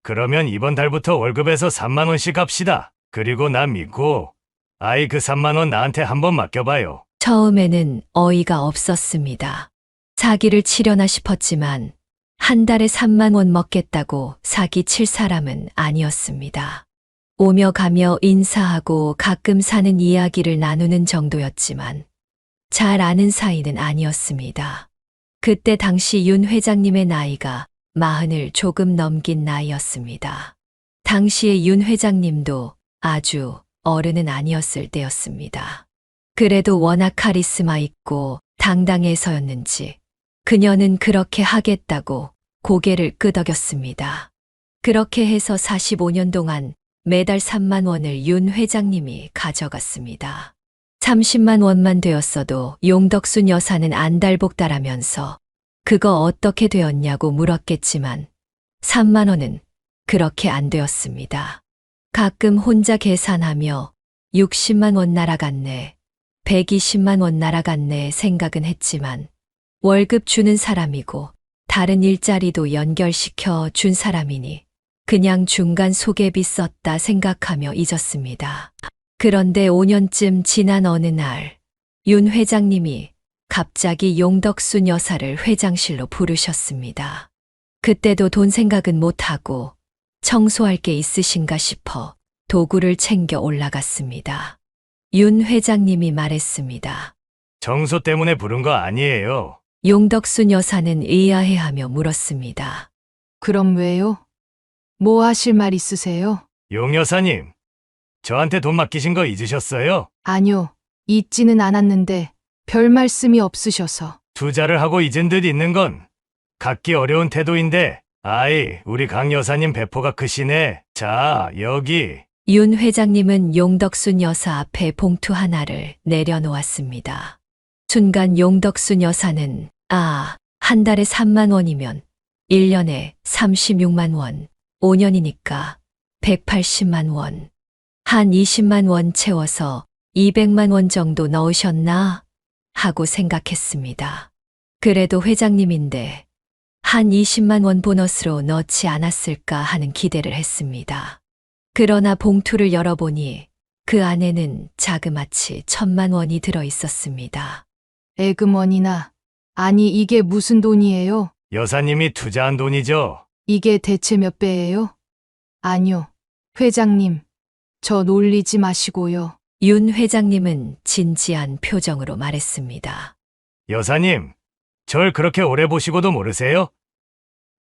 그러면 이번 달부터 월급에서 3만 원씩 합시다. 그리고 나 믿고 아이 그 3만 원 나한테 한번 맡겨봐요. 처음에는 어이가 없었습니다. 사기를 치려나 싶었지만 한 달에 3만 원 먹겠다고 사기 칠 사람은 아니었습니다. 오며 가며 인사하고 가끔 사는 이야기를 나누는 정도였지만 잘 아는 사이는 아니었습니다. 그때 당시 윤 회장님의 나이가 40을 조금 넘긴 나이였습니다. 당시의 윤 회장님도 아주 어른은 아니었을 때였습니다. 그래도 워낙 카리스마 있고 당당해서였는지 그녀는 그렇게 하겠다고 고개를 끄덕였습니다. 그렇게 해서 45년 동안 매달 3만 원을 윤 회장님이 가져갔습니다. 30만 원만 되었어도 용덕순 여사는 안달복달하면서 그거 어떻게 되었냐고 물었겠지만 3만 원은 그렇게 안 되었습니다. 가끔 혼자 계산하며 60만 원 날아갔네, 120만 원 날아갔네 생각은 했지만 월급 주는 사람이고 다른 일자리도 연결시켜 준 사람이니 그냥 중간 소개비 썼다 생각하며 잊었습니다. 그런데 5년쯤 지난 어느 날, 윤 회장님이 갑자기 용덕순 여사를 회장실로 부르셨습니다. 그때도 돈 생각은 못하고 청소할 게 있으신가 싶어 도구를 챙겨 올라갔습니다. 윤 회장님이 말했습니다. 청소 때문에 부른 거 아니에요. 용덕순 여사는 의아해하며 물었습니다. 그럼 왜요? 뭐 하실 말 있으세요? 용 여사님, 저한테 돈 맡기신 거 잊으셨어요? 아뇨, 잊지는 않았는데 별 말씀이 없으셔서. 투자를 하고 잊은 듯 있는 건 갖기 어려운 태도인데, 아이, 우리 강 여사님 배포가 크시네. 자, 여기. 윤 회장님은 용덕순 여사 앞에 봉투 하나를 내려놓았습니다. 순간 용덕순 여사는 한 달에 3만 원이면 1년에 36만 원, 5년이니까 180만 원. 한 20만 원 채워서 200만 원 정도 넣으셨나? 하고 생각했습니다. 그래도 회장님인데 한 20만 원 보너스로 넣지 않았을까 하는 기대를 했습니다. 그러나 봉투를 열어보니 그 안에는 자그마치 1,000만 원이 들어 있었습니다. 에그머니나. 아니, 이게 무슨 돈이에요? 여사님이 투자한 돈이죠. 이게 대체 몇 배예요? 아니요. 회장님, 저 놀리지 마시고요. 윤 회장님은 진지한 표정으로 말했습니다. 여사님, 절 그렇게 오래 보시고도 모르세요?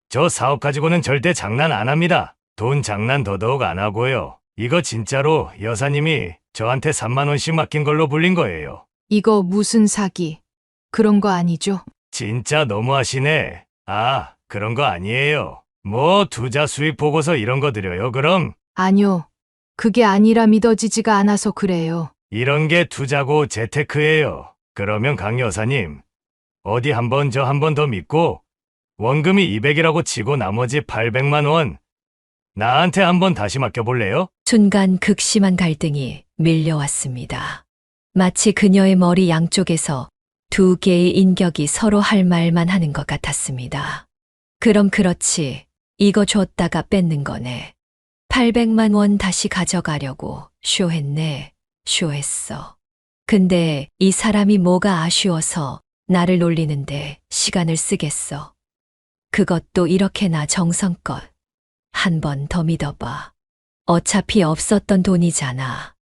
저 사업 가지고는 절대 장난 안 합니다. 돈 장난 더더욱 안 하고요. 이거 진짜로 여사님이 저한테 3만 원씩 맡긴 걸로 불린 거예요. 이거 무슨 사기? 그런 거 아니죠? 진짜 너무하시네. 아, 그런 거 아니에요. 뭐 투자 수익 보고서 이런 거 드려요, 그럼? 아니요. 그게 아니라 믿어지지가 않아서 그래요. 이런 게 투자고 재테크예요. 그러면 강 여사님, 어디 한번 저 한 번 더 믿고 원금이 200이라고 치고 나머지 800만 원 나한테 한번 다시 맡겨볼래요? 순간 극심한 갈등이 밀려왔습니다. 마치 그녀의 머리 양쪽에서 두 개의 인격이 서로 할 말만 하는 것 같았습니다. 그럼 그렇지. 이거 줬다가 뺏는 거네. 800만 원 다시 가져가려고 쇼했네. 쇼했어. 근데 이 사람이 뭐가 아쉬워서 나를 놀리는데 시간을 쓰겠어. 그것도 이렇게나 정성껏. 한 번 더 믿어봐. 어차피 없었던 돈이잖아.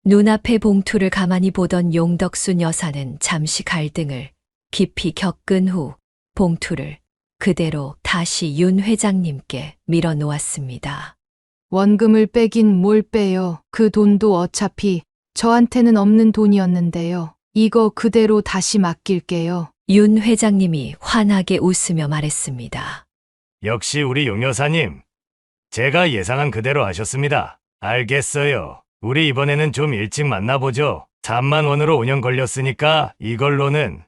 눈앞의 봉투를 가만히 보던 용덕순 여사는 잠시 갈등을 깊이 겪은 후 봉투를 그대로 다시 윤 회장님께 밀어놓았습니다. 원금을 빼긴 뭘 빼요. 그 돈도 어차피 저한테는 없는 돈이었는데요. 이거 그대로 다시 맡길게요. 윤 회장님이 환하게 웃으며 말했습니다. 역시 우리 용 여사님. 제가 예상한 그대로 하셨습니다. 알겠어요. 우리 이번에는 좀 일찍 만나보죠. 3만 원으로 5년 걸렸으니까 이걸로는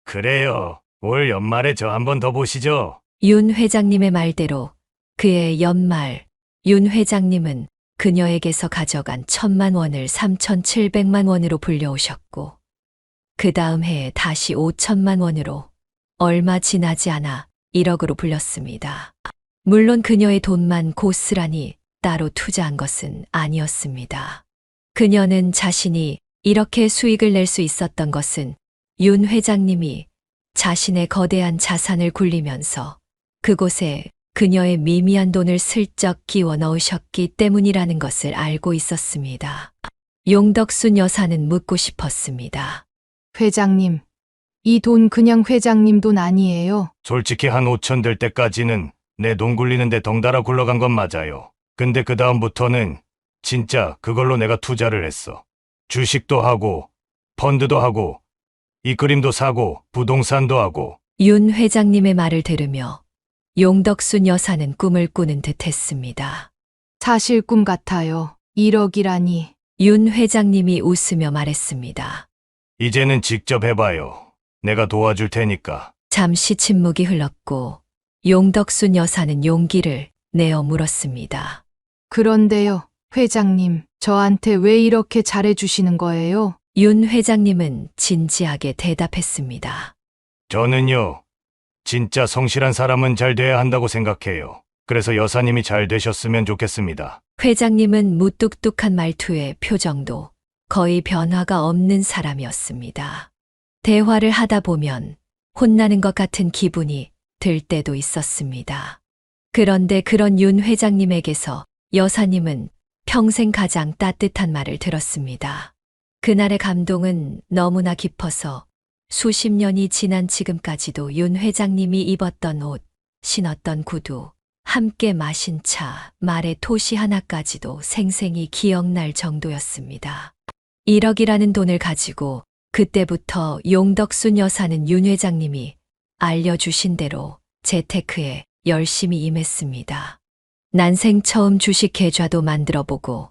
그래요. 올 연말에 저 한 번 더 보시죠. 윤 회장님의 말대로 그의 연말 윤 회장님은 그녀에게서 가져간 1,000만 원을 3,700만 원으로 불려오셨고 그 다음 해에 다시 5천만 원으로 얼마 지나지 않아 1억으로 불렸습니다. 물론 그녀의 돈만 고스란히 따로 투자한 것은 아니었습니다. 그녀는 자신이 이렇게 수익을 낼 수 있었던 것은 윤 회장님이 자신의 거대한 자산을 굴리면서 그곳에 그녀의 미미한 돈을 슬쩍 끼워 넣으셨기 때문이라는 것을 알고 있었습니다. 용덕순 여사는 묻고 싶었습니다. 회장님, 이 돈 그냥 회장님 돈 아니에요. 솔직히 한 5천 될 때까지는 내 돈 굴리는데 덩달아 굴러간 건 맞아요. 근데 그 다음부터는 진짜 그걸로 내가 투자를 했어. 주식도 하고 펀드도 하고 이 그림도 사고 부동산도 하고. 윤 회장님의 말을 들으며 용덕순 여사는 꿈을 꾸는 듯 했습니다. 사실 꿈 같아요. 1억이라니. 윤 회장님이 웃으며 말했습니다. 이제는 직접 해봐요. 내가 도와줄 테니까. 잠시 침묵이 흘렀고 용덕순 여사는 용기를 내어 물었습니다. 그런데요, 회장님, 저한테 왜 이렇게 잘해주시는 거예요? 윤 회장님은 진지하게 대답했습니다. 저는요, 진짜 성실한 사람은 잘 돼야 한다고 생각해요. 그래서 여사님이 잘 되셨으면 좋겠습니다. 회장님은 무뚝뚝한 말투에 표정도 거의 변화가 없는 사람이었습니다. 대화를 하다 보면 혼나는 것 같은 기분이 들 때도 있었습니다. 그런데 그런 윤 회장님에게서 여사님은 평생 가장 따뜻한 말을 들었습니다. 그날의 감동은 너무나 깊어서 수십 년이 지난 지금까지도 윤 회장님이 입었던 옷, 신었던 구두, 함께 마신 차, 말의 토시 하나까지도 생생히 기억날 정도였습니다. 1억이라는 돈을 가지고 그때부터 용덕순 여사는 윤 회장님이 알려주신 대로 재테크에 열심히 임했습니다. 난생 처음 주식 계좌도 만들어보고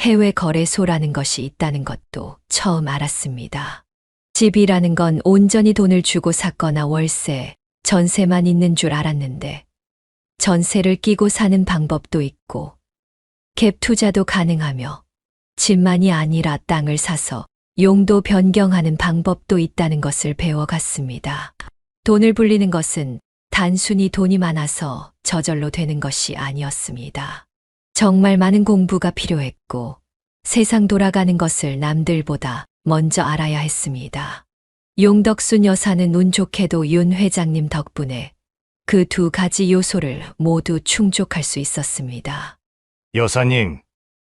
해외 거래소라는 것이 있다는 것도 처음 알았습니다. 집이라는 건 온전히 돈을 주고 샀거나 월세, 전세만 있는 줄 알았는데 전세를 끼고 사는 방법도 있고 갭 투자도 가능하며 집만이 아니라 땅을 사서 용도 변경하는 방법도 있다는 것을 배워갔습니다. 돈을 불리는 것은 단순히 돈이 많아서 저절로 되는 것이 아니었습니다. 정말 많은 공부가 필요했고 세상 돌아가는 것을 남들보다 먼저 알아야 했습니다. 용덕순 여사는 운 좋게도 윤 회장님 덕분에 그 두 가지 요소를 모두 충족할 수 있었습니다. 여사님,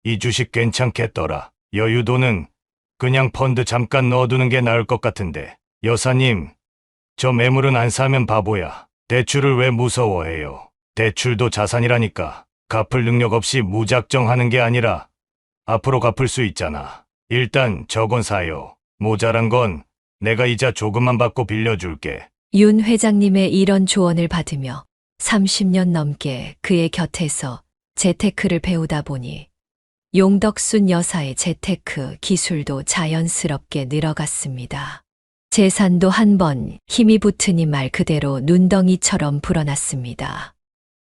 이 주식 괜찮겠더라. 여유도는 그냥 펀드 잠깐 넣어두는 게 나을 것 같은데. 여사님, 저 매물은 안 사면 바보야. 대출을 왜 무서워해요? 대출도 자산이라니까. 갚을 능력 없이 무작정 하는 게 아니라 앞으로 갚을 수 있잖아. 일단 저건 사요. 모자란 건 내가 이자 조금만 받고 빌려줄게. 윤 회장님의 이런 조언을 받으며 30년 넘게 그의 곁에서 재테크를 배우다 보니 용덕순 여사의 재테크 기술도 자연스럽게 늘어갔습니다. 재산도 한 번 힘이 붙으니 말 그대로 눈덩이처럼 불어났습니다.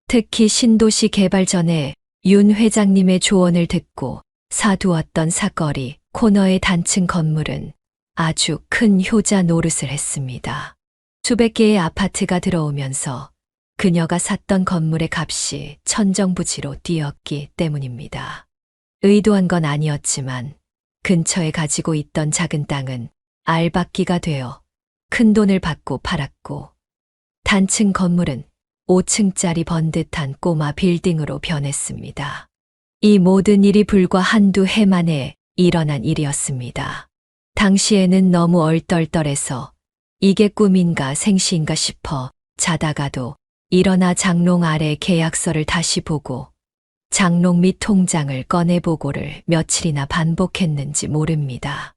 특히 신도시 개발 전에 윤 회장님의 조언을 듣고 사두었던 사거리 코너의 단층 건물은 아주 큰 효자 노릇을 했습니다. 수백 개의 아파트가 들어오면서 그녀가 샀던 건물의 값이 천정부지로 뛰었기 때문입니다. 의도한 건 아니었지만 근처에 가지고 있던 작은 땅은 알박기가 되어 큰 돈을 받고 팔았고 단층 건물은 5층짜리 번듯한 꼬마 빌딩으로 변했습니다. 이 모든 일이 불과 한두 해 만에 일어난 일이었습니다. 당시에는 너무 얼떨떨해서 이게 꿈인가 생시인가 싶어 자다가도 일어나 장롱 아래 계약서를 다시 보고 장롱 및 통장을 꺼내보고를 며칠이나 반복했는지 모릅니다.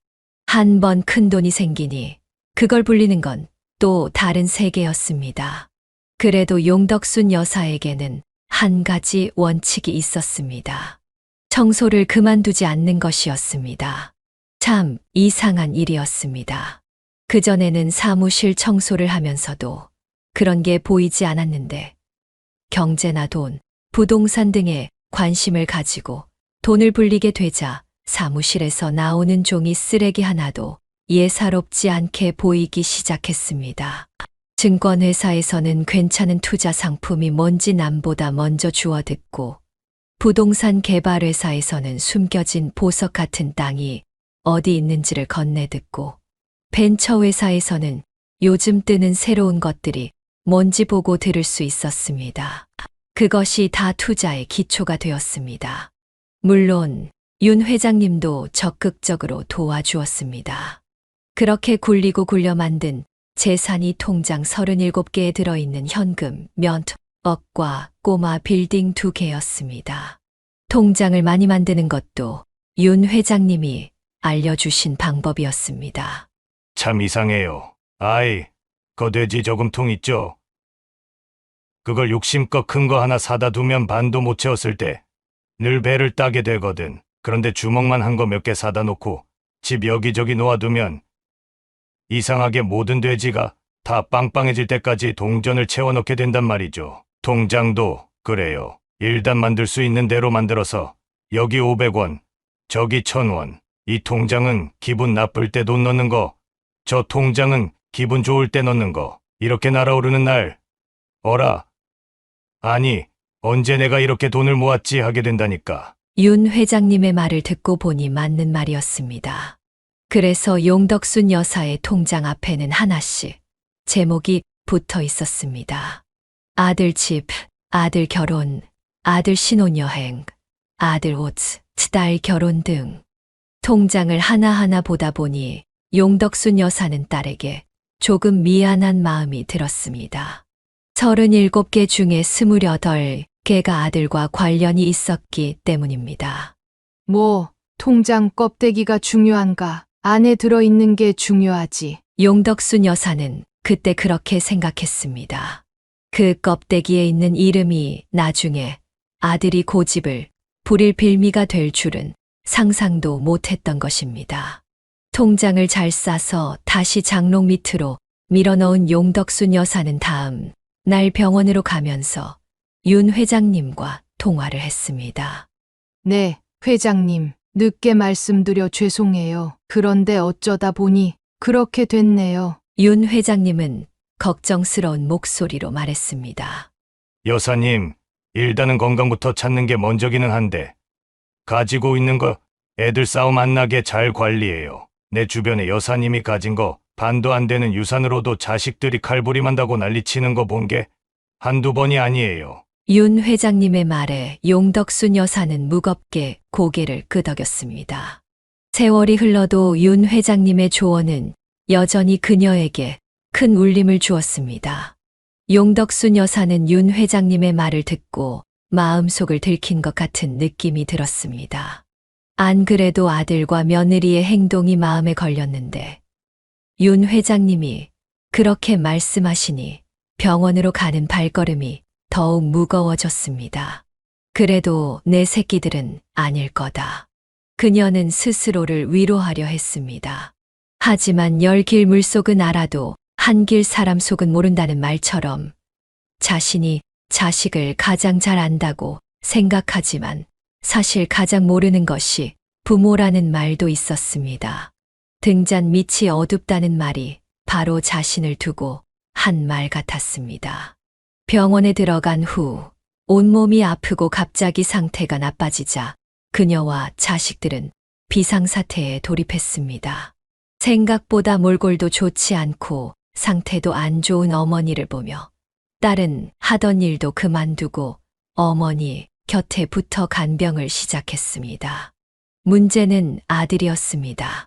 한 번 큰 돈이 생기니 그걸 불리는 건 또 다른 세계였습니다. 그래도 용덕순 여사에게는 한 가지 원칙이 있었습니다. 청소를 그만두지 않는 것이었습니다. 참 이상한 일이었습니다. 그전에는 사무실 청소를 하면서도 그런 게 보이지 않았는데 경제나 돈, 부동산 등에 관심을 가지고 돈을 불리게 되자 사무실에서 나오는 종이 쓰레기 하나도 예사롭지 않게 보이기 시작했습니다. 증권회사에서는 괜찮은 투자 상품이 뭔지 남보다 먼저 주워 듣고 부동산 개발회사에서는 숨겨진 보석 같은 땅이 어디 있는지를 건네 듣고 벤처회사에서는 요즘 뜨는 새로운 것들이 뭔지 보고 들을 수 있었습니다. 그것이 다 투자의 기초가 되었습니다. 물론 윤 회장님도 적극적으로 도와주었습니다. 그렇게 굴리고 굴려 만든 재산이 통장 37개에 들어있는 현금 몇 억과 꼬마 빌딩 2개였습니다. 통장을 많이 만드는 것도 윤 회장님이 알려주신 방법이었습니다. 참 이상해요. 아이, 그 돼지 저금통 있죠? 그걸 욕심껏 큰 거 하나 사다 두면 반도 못 채웠을 때 늘 배를 따게 되거든. 그런데 주먹만 한 거 몇 개 사다 놓고 집 여기저기 놓아두면 이상하게 모든 돼지가 다 빵빵해질 때까지 동전을 채워넣게 된단 말이죠. 통장도 그래요. 일단 만들 수 있는 대로 만들어서 여기 500원, 저기 1000원. 이 통장은 기분 나쁠 때 돈 넣는 거, 저 통장은 기분 좋을 때 넣는 거. 이렇게 날아오르는 날, 어라. 아니, 언제 내가 이렇게 돈을 모았지 하게 된다니까. 윤 회장님의 말을 듣고 보니 맞는 말이었습니다. 그래서 용덕순 여사의 통장 앞에는 하나씩 제목이 붙어 있었습니다. 아들 집, 아들 결혼, 아들 신혼여행, 아들 옷, 딸 결혼 등. 통장을 하나하나 보다 보니 용덕순 여사는 딸에게 조금 미안한 마음이 들었습니다. 37개 중에 28개가 아들과 관련이 있었기 때문입니다. 뭐, 통장 껍데기가 중요한가? 안에 들어있는 게 중요하지. 용덕순 여사는 그때 그렇게 생각했습니다. 그 껍데기에 있는 이름이 나중에 아들이 고집을 부릴 빌미가 될 줄은 상상도 못했던 것입니다. 통장을 잘 싸서 다시 장롱 밑으로 밀어넣은 용덕순 여사는 다음 날 병원으로 가면서 윤 회장님과 통화를 했습니다. 네, 회장님. 늦게 말씀드려 죄송해요. 그런데 어쩌다 보니 그렇게 됐네요. 윤 회장님은 걱정스러운 목소리로 말했습니다. 여사님, 일단은 건강부터 찾는 게 먼저기는 한데 가지고 있는 거 애들 싸움 안 나게 잘 관리해요. 내 주변에 여사님이 가진 거 반도 안 되는 유산으로도 자식들이 칼부림한다고 난리치는 거 본 게 한두 번이 아니에요. 윤 회장님의 말에 용덕순 여사는 무겁게 고개를 끄덕였습니다. 세월이 흘러도 윤 회장님의 조언은 여전히 그녀에게 큰 울림을 주었습니다. 용덕순 여사는 윤 회장님의 말을 듣고 마음속을 들킨 것 같은 느낌이 들었습니다. 안 그래도 아들과 며느리의 행동이 마음에 걸렸는데 윤 회장님이 그렇게 말씀하시니 병원으로 가는 발걸음이 더욱 무거워졌습니다. 그래도 내 새끼들은 아닐 거다. 그녀는 스스로를 위로하려 했습니다. 하지만 열 길 물속은 알아도 한 길 사람 속은 모른다는 말처럼 자신이 자식을 가장 잘 안다고 생각하지만 사실 가장 모르는 것이 부모라는 말도 있었습니다. 등잔 밑이 어둡다는 말이 바로 자신을 두고 한 말 같았습니다. 병원에 들어간 후 온몸이 아프고 갑자기 상태가 나빠지자 그녀와 자식들은 비상사태에 돌입했습니다. 생각보다 몰골도 좋지 않고 상태도 안 좋은 어머니를 보며 딸은 하던 일도 그만두고 어머니 곁에 붙어 간병을 시작했습니다. 문제는 아들이었습니다.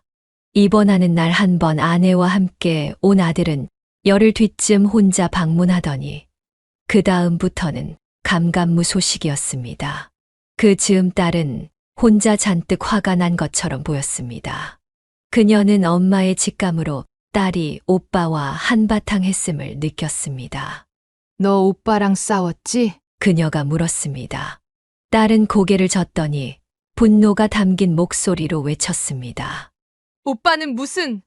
입원하는 날 한 번 아내와 함께 온 아들은 열흘 뒤쯤 혼자 방문하더니 그 다음부터는 감감무소식이었습니다. 그 즈음 딸은 혼자 잔뜩 화가 난 것처럼 보였습니다. 그녀는 엄마의 직감으로 딸이 오빠와 한바탕 했음을 느꼈습니다. 너 오빠랑 싸웠지? 그녀가 물었습니다. 딸은 고개를 젓더니 분노가 담긴 목소리로 외쳤습니다. 오빠는 무슨...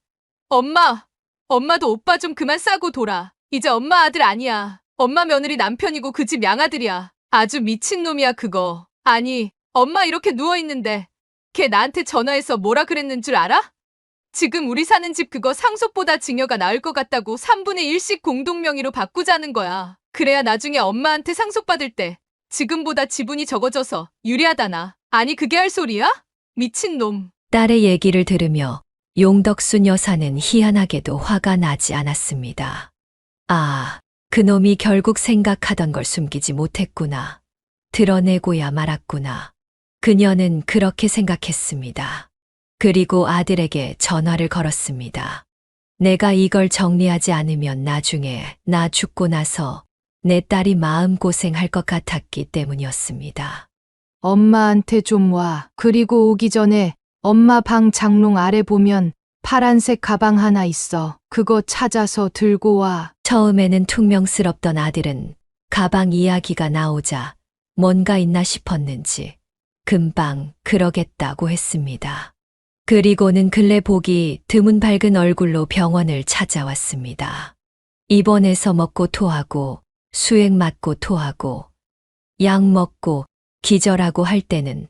엄마도 오빠 좀 그만 싸고 돌아. 이제 엄마 아들 아니야. 엄마 며느리 남편이고 그 집 양아들이야. 아주 미친놈이야 그거. 아니, 엄마 이렇게 누워있는데 걔 나한테 전화해서 뭐라 그랬는 줄 알아? 지금 우리 사는 집 그거 상속보다 증여가 나을 것 같다고 3분의 1씩 공동명의로 바꾸자는 거야. 그래야 나중에 엄마한테 상속받을 때 지금보다 지분이 적어져서 유리하다나. 아니 그게 할 소리야? 미친놈. 딸의 얘기를 들으며 용덕순 여사는 희한하게도 화가 나지 않았습니다. 아, 그놈이 결국 생각하던 걸 숨기지 못했구나. 드러내고야 말았구나. 그녀는 그렇게 생각했습니다. 그리고 아들에게 전화를 걸었습니다. 내가 이걸 정리하지 않으면 나중에 나 죽고 나서 내 딸이 마음고생할 것 같았기 때문이었습니다. 엄마한테 좀 와. 그리고 오기 전에 엄마 방 장롱 아래 보면 파란색 가방 하나 있어. 그거 찾아서 들고 와. 처음에는 퉁명스럽던 아들은 가방 이야기가 나오자 뭔가 있나 싶었는지 금방 그러겠다고 했습니다. 그리고는 근래 보기 드문 밝은 얼굴로 병원을 찾아왔습니다. 입원해서 먹고 토하고 수액 맞고 토하고 약 먹고 기절하고 할 때는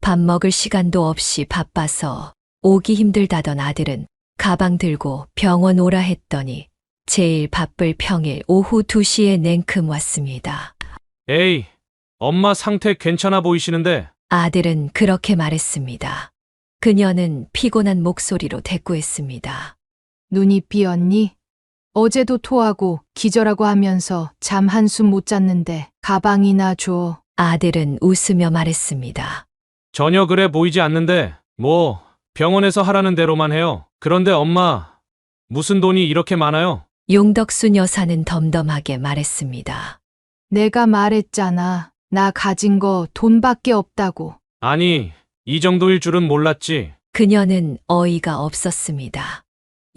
밥 먹을 시간도 없이 바빠서 오기 힘들다던 아들은 가방 들고 병원 오라 했더니 제일 바쁠 평일 오후 2시에 냉큼 왔습니다. 에이, 엄마 상태 괜찮아 보이시는데. 아들은 그렇게 말했습니다. 그녀는 피곤한 목소리로 대꾸했습니다. 눈이 삐었니? 어제도 토하고 기절하고 하면서 잠 한숨 못 잤는데 가방이나 줘. 아들은 웃으며 말했습니다. 전혀 그래 보이지 않는데 뭐 병원에서 하라는 대로만 해요. 그런데 엄마, 무슨 돈이 이렇게 많아요? 용덕순 여사는 덤덤하게 말했습니다. 내가 말했잖아. 나 가진 거 돈밖에 없다고. 아니, 이 정도일 줄은 몰랐지. 그녀는 어이가 없었습니다.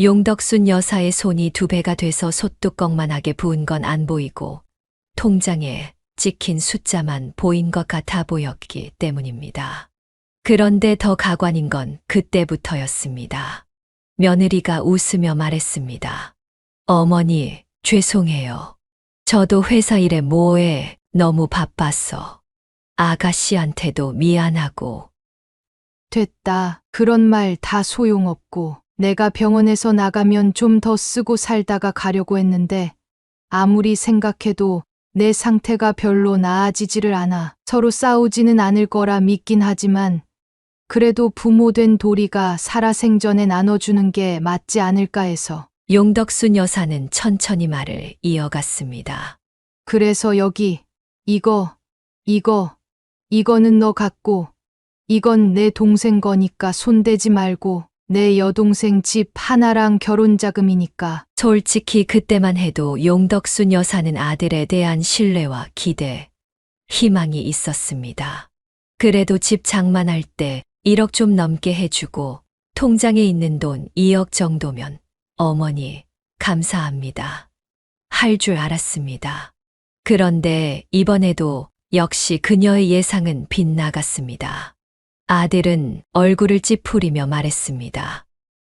용덕순 여사의 손이 2배가 돼서 솥뚜껑만하게 부은 건 안 보이고 통장에 찍힌 숫자만 보인 것 같아 보였기 때문입니다. 그런데 더 가관인 건 그때부터였습니다. 며느리가 웃으며 말했습니다. 어머니, 죄송해요. 저도 회사 일에 뭐해 너무 바빴어. 아가씨한테도 미안하고. 됐다. 그런 말 다 소용없고 내가 병원에서 나가면 좀 더 쓰고 살다가 가려고 했는데 아무리 생각해도 내 상태가 별로 나아지지를 않아. 서로 싸우지는 않을 거라 믿긴 하지만 그래도 부모 된 도리가 살아생전에 나눠주는 게 맞지 않을까 해서. 용덕순 여사는 천천히 말을 이어갔습니다. 그래서 여기 이거는 너 갖고 이건 내 동생 거니까 손대지 말고 내 여동생 집 하나랑 결혼 자금이니까. 솔직히 그때만 해도 용덕순 여사는 아들에 대한 신뢰와 기대, 희망이 있었습니다. 그래도 집 장만할 때 1억 좀 넘게 해주고 통장에 있는 돈 2억 정도면 어머니 감사합니다. 할 줄 알았습니다. 그런데 이번에도 역시 그녀의 예상은 빗나갔습니다. 아들은 얼굴을 찌푸리며 말했습니다.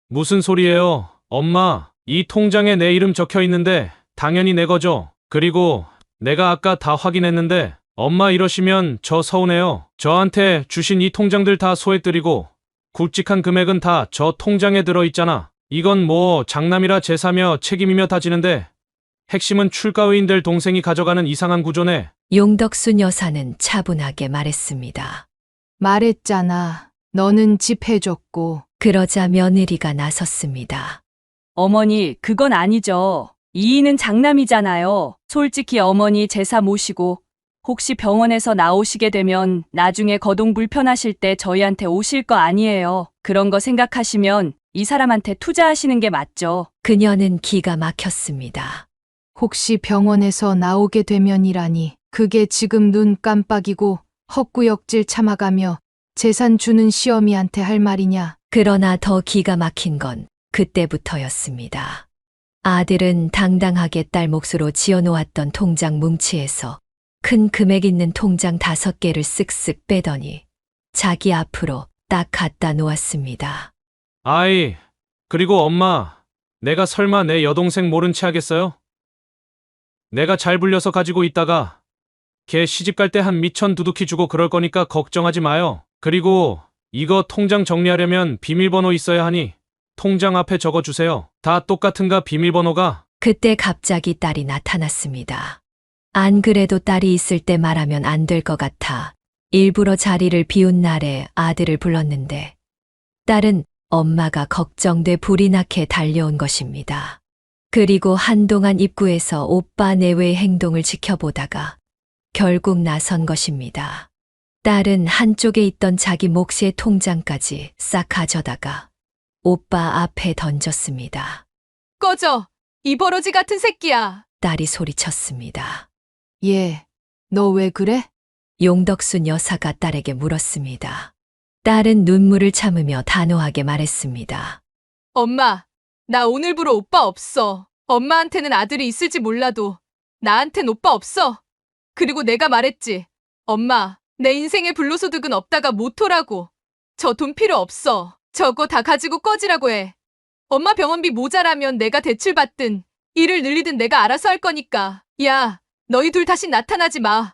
무슨 소리예요? 엄마, 이 통장에 내 이름 적혀 있는데 당연히 내 거죠. 그리고 내가 아까 다 확인했는데 엄마 이러시면 저 서운해요. 저한테 주신 이 통장들 다 소액드리고 굵직한 금액은 다 저 통장에 들어있잖아. 이건 뭐 장남이라 제사며 책임이며 다 지는데 핵심은 출가의인 될 동생이 가져가는 이상한 구조네. 용덕순 여사는 차분하게 말했습니다. 말했잖아. 너는 집 해줬고. 그러자 며느리가 나섰습니다. 어머니, 그건 아니죠. 이인은 장남이잖아요. 솔직히 어머니 제사 모시고 혹시 병원에서 나오시게 되면 나중에 거동 불편하실 때 저희한테 오실 거 아니에요. 그런 거 생각하시면 이 사람한테 투자하시는 게 맞죠. 그녀는 기가 막혔습니다. 혹시 병원에서 나오게 되면이라니. 그게 지금 눈 깜빡이고 헛구역질 참아가며 재산 주는 시어미한테 할 말이냐. 그러나 더 기가 막힌 건 그때부터였습니다. 아들은 당당하게 딸 몫으로 지어놓았던 통장 뭉치에서 큰 금액 있는 통장 5개를 쓱쓱 빼더니 자기 앞으로 딱 갖다 놓았습니다. 아이, 그리고 엄마, 내가 설마 내 여동생 모른 체 하겠어요? 내가 잘 불려서 가지고 있다가 걔 시집갈 때 한 미천 두둑히 주고 그럴 거니까 걱정하지 마요. 그리고 이거 통장 정리하려면 비밀번호 있어야 하니 통장 앞에 적어주세요. 다 똑같은가 비밀번호가? 그때 갑자기 딸이 나타났습니다. 안 그래도 딸이 있을 때 말하면 안 될 것 같아 일부러 자리를 비운 날에 아들을 불렀는데 딸은 엄마가 걱정돼 불이 나게 달려온 것입니다. 그리고 한동안 입구에서 오빠 내외의 행동을 지켜보다가 결국 나선 것입니다. 딸은 한쪽에 있던 자기 몫의 통장까지 싹 가져다가 오빠 앞에 던졌습니다. 꺼져! 이 버러지 같은 새끼야! 딸이 소리쳤습니다. 얘, 너 왜 그래? 용덕순 여사가 딸에게 물었습니다. 딸은 눈물을 참으며 단호하게 말했습니다. 엄마, 나 오늘부로 오빠 없어. 엄마한테는 아들이 있을지 몰라도 나한텐 오빠 없어. 그리고 내가 말했지. 엄마, 내 인생에 불로소득은 없다가 모토라고. 저 돈 필요 없어. 저거 다 가지고 꺼지라고 해. 엄마 병원비 모자라면 내가 대출받든 일을 늘리든 내가 알아서 할 거니까. 야, 너희 둘 다시 나타나지 마.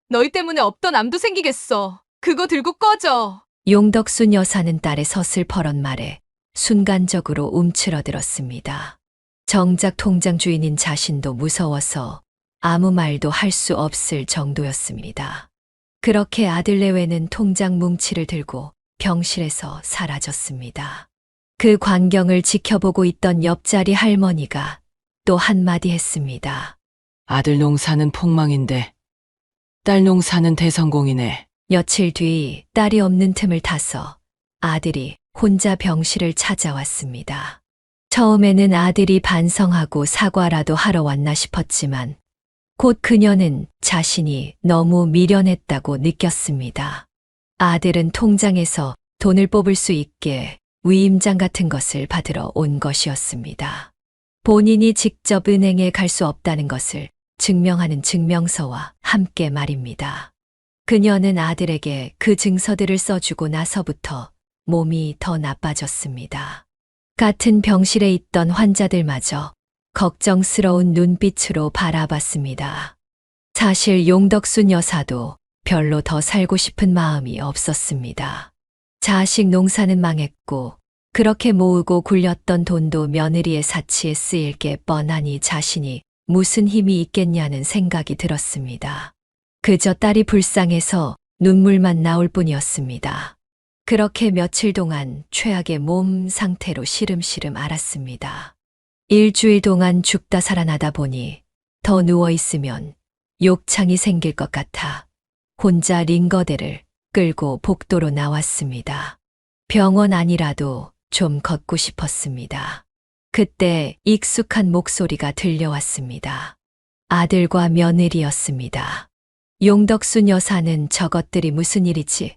너희 때문에 없던 암도 생기겠어. 그거 들고 꺼져. 용덕순 여사는 딸의 서슬퍼런 말에 순간적으로 움츠러들었습니다. 정작 통장 주인인 자신도 무서워서 아무 말도 할 수 없을 정도였습니다. 그렇게 아들 내외는 통장 뭉치를 들고 병실에서 사라졌습니다. 그 광경을 지켜보고 있던 옆자리 할머니가 또 한마디 했습니다. 아들 농사는 폭망인데 딸 농사는 대성공이네. 며칠 뒤 딸이 없는 틈을 타서 아들이 혼자 병실을 찾아왔습니다. 처음에는 아들이 반성하고 사과라도 하러 왔나 싶었지만 곧 그녀는 자신이 너무 미련했다고 느꼈습니다. 아들은 통장에서 돈을 뽑을 수 있게 위임장 같은 것을 받으러 온 것이었습니다. 본인이 직접 은행에 갈 수 없다는 것을 증명하는 증명서와 함께 말입니다. 그녀는 아들에게 그 증서들을 써주고 나서부터 몸이 더 나빠졌습니다. 같은 병실에 있던 환자들마저 걱정스러운 눈빛으로 바라봤습니다. 사실 용덕순 여사도 별로 더 살고 싶은 마음이 없었습니다. 자식 농사는 망했고 그렇게 모으고 굴렸던 돈도 며느리의 사치에 쓰일 게 뻔하니 자신이 무슨 힘이 있겠냐는 생각이 들었습니다. 그저 딸이 불쌍해서 눈물만 나올 뿐이었습니다. 그렇게 며칠 동안 최악의 몸 상태로 시름시름 앓았습니다. 일주일 동안 죽다 살아나다 보니 더 누워있으면 욕창이 생길 것 같아 혼자 링거대를 끌고 복도로 나왔습니다. 병원 아니라도 좀 걷고 싶었습니다. 그때 익숙한 목소리가 들려왔습니다. 아들과 며느리였습니다. 용덕순 여사는 저것들이 무슨 일이지